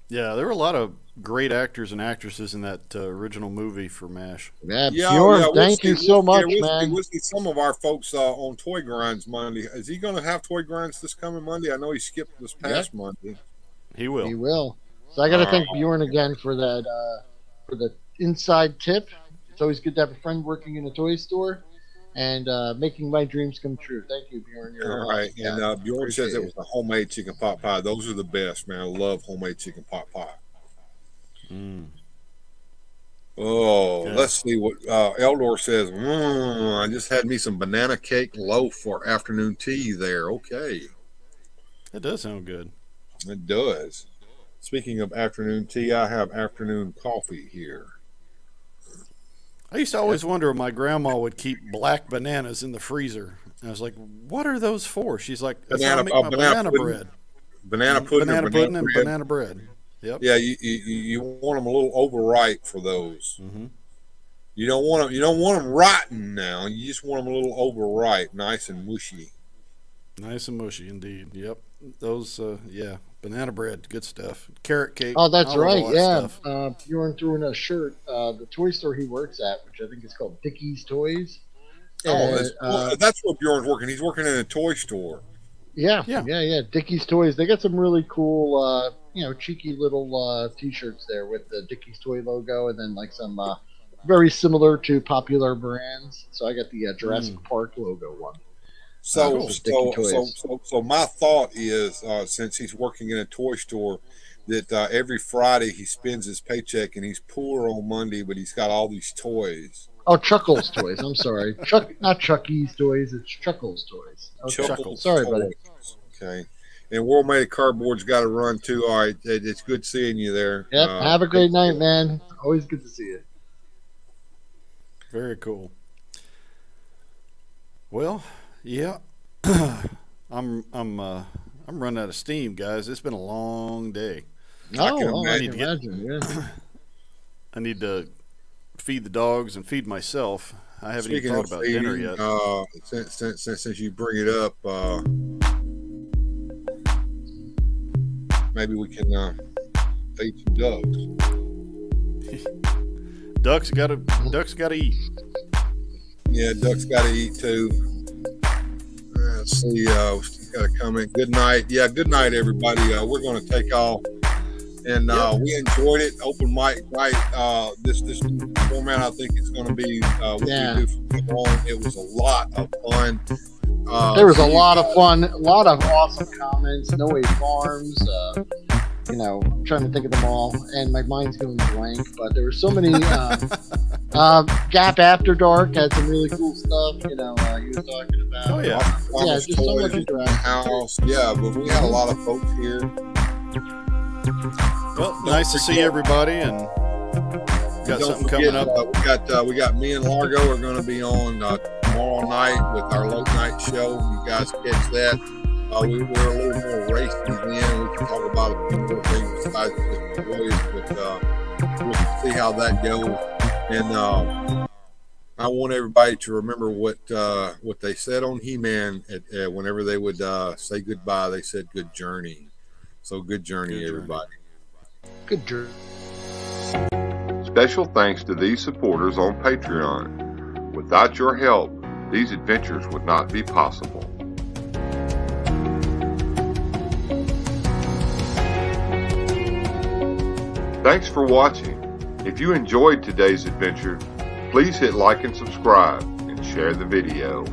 Yeah, there were a lot of great actors and actresses in that original movie for MASH.
Yeah,
Yeah,
Bjorn,
we'll
thank
see-
you
we'll
so
see-
much,
we'll see-
man.
We'll see some of our folks on Toy Grinds Monday. Is he going to have Toy Grinds this coming Monday? I know he skipped this past Monday.
He will.
He will. So I got to thank Bjorn again for that, for the inside tip. It's always good to have a friend working in a toy store and making my dreams come true. Thank you, Bjorn. You're
All right,
awesome.
and Bjorn says
Appreciate
it was a homemade chicken pot pie. Those are the best, man. I love homemade chicken pot pie.
Mm.
Oh,
Yeah.
let's see what Eldor says. I just had me some banana cake loaf for afternoon tea there. Okay,
That does sound good.
it does. Speaking of afternoon tea, I have afternoon coffee here.
I used to always wonder if my grandma would keep black bananas in the freezer. And I was like, what are those for? She's like, that's how I make my banana
pudding.
bread.
Banana pudding,
Banana
or
pudding and
bread.
banana bread. Yep.
Yeah, you want them a little overripe for those.
Mm-hmm.
You don't want them rotten now. You just want them a little overripe, nice and mushy.
Nice and mushy indeed. Yep. Those, banana bread, good stuff. Carrot cake.
Oh, that's
I love
right.
all that
Yeah.
stuff.
Bjorn threw in a shirt. The toy store he works at, which I think is called Dickie's Toys.
That's where Bjorn's working. He's working in a toy store.
Yeah.
Yeah.
Dickie's Toys. They got some really cool, cheeky little T-shirts there with the Dickie's Toy logo, and then like some very similar to popular brands. So I got the Jurassic Park logo one.
So,
Dickie Toys.
so my thought is, since he's working in a toy store, that every Friday he spends his paycheck and he's poor on Monday, but he's got all these toys.
Oh, Chuckles Toys. I'm sorry, not Chucky's Toys. It's Chuckles Toys. Okay.
Chuckles
Sorry,
toys.
buddy.
Okay. And World Made of Cardboard's got to run too. All right, it's good seeing you there.
Yep. Have a great night, man. Always good to see you.
Very cool. Well, yeah. I'm running out of steam, guys. It's been a long day.
I can
I
imagine.
can imagine. Yeah.
I need to feed the dogs and feed myself. I haven't
Speaking
even
of
thought about dinner
feeding,
yet.
since you bring it up, maybe we can feed some ducks.
Ducks gotta eat.
Yeah, ducks got to eat too. Let's see. Got a comment. Good night. Yeah, good night, everybody. We're going to take off, and we enjoyed it. Open mic night. This format, I think, is going to be what we do from now on. It was a lot of fun.
There was a lot of fun, a lot of awesome comments. No Way Farms. I'm trying to think of them all, and my mind's going blank. But there were so many. Gap After Dark had some really cool stuff. He was talking about.
Oh yeah.
Just so much interaction.
House. Yeah, but we had a lot of folks here.
Well, nice to see everybody, and got
Don't
something
forget,
coming up.
we got me and Largo are going to be on tomorrow night with our late night show. You guys catch that. We're a little more racy then. We can talk about a few more things besides the boys, but we'll see how that goes. And I want everybody to remember what they said on He-Man whenever they would say goodbye. They said "Good journey." So good journey, everybody.
Good journey.
Special thanks to these supporters on Patreon. Without your help, these adventures would not be possible. Thanks for watching. If you enjoyed today's adventure, please hit like and subscribe and share the video.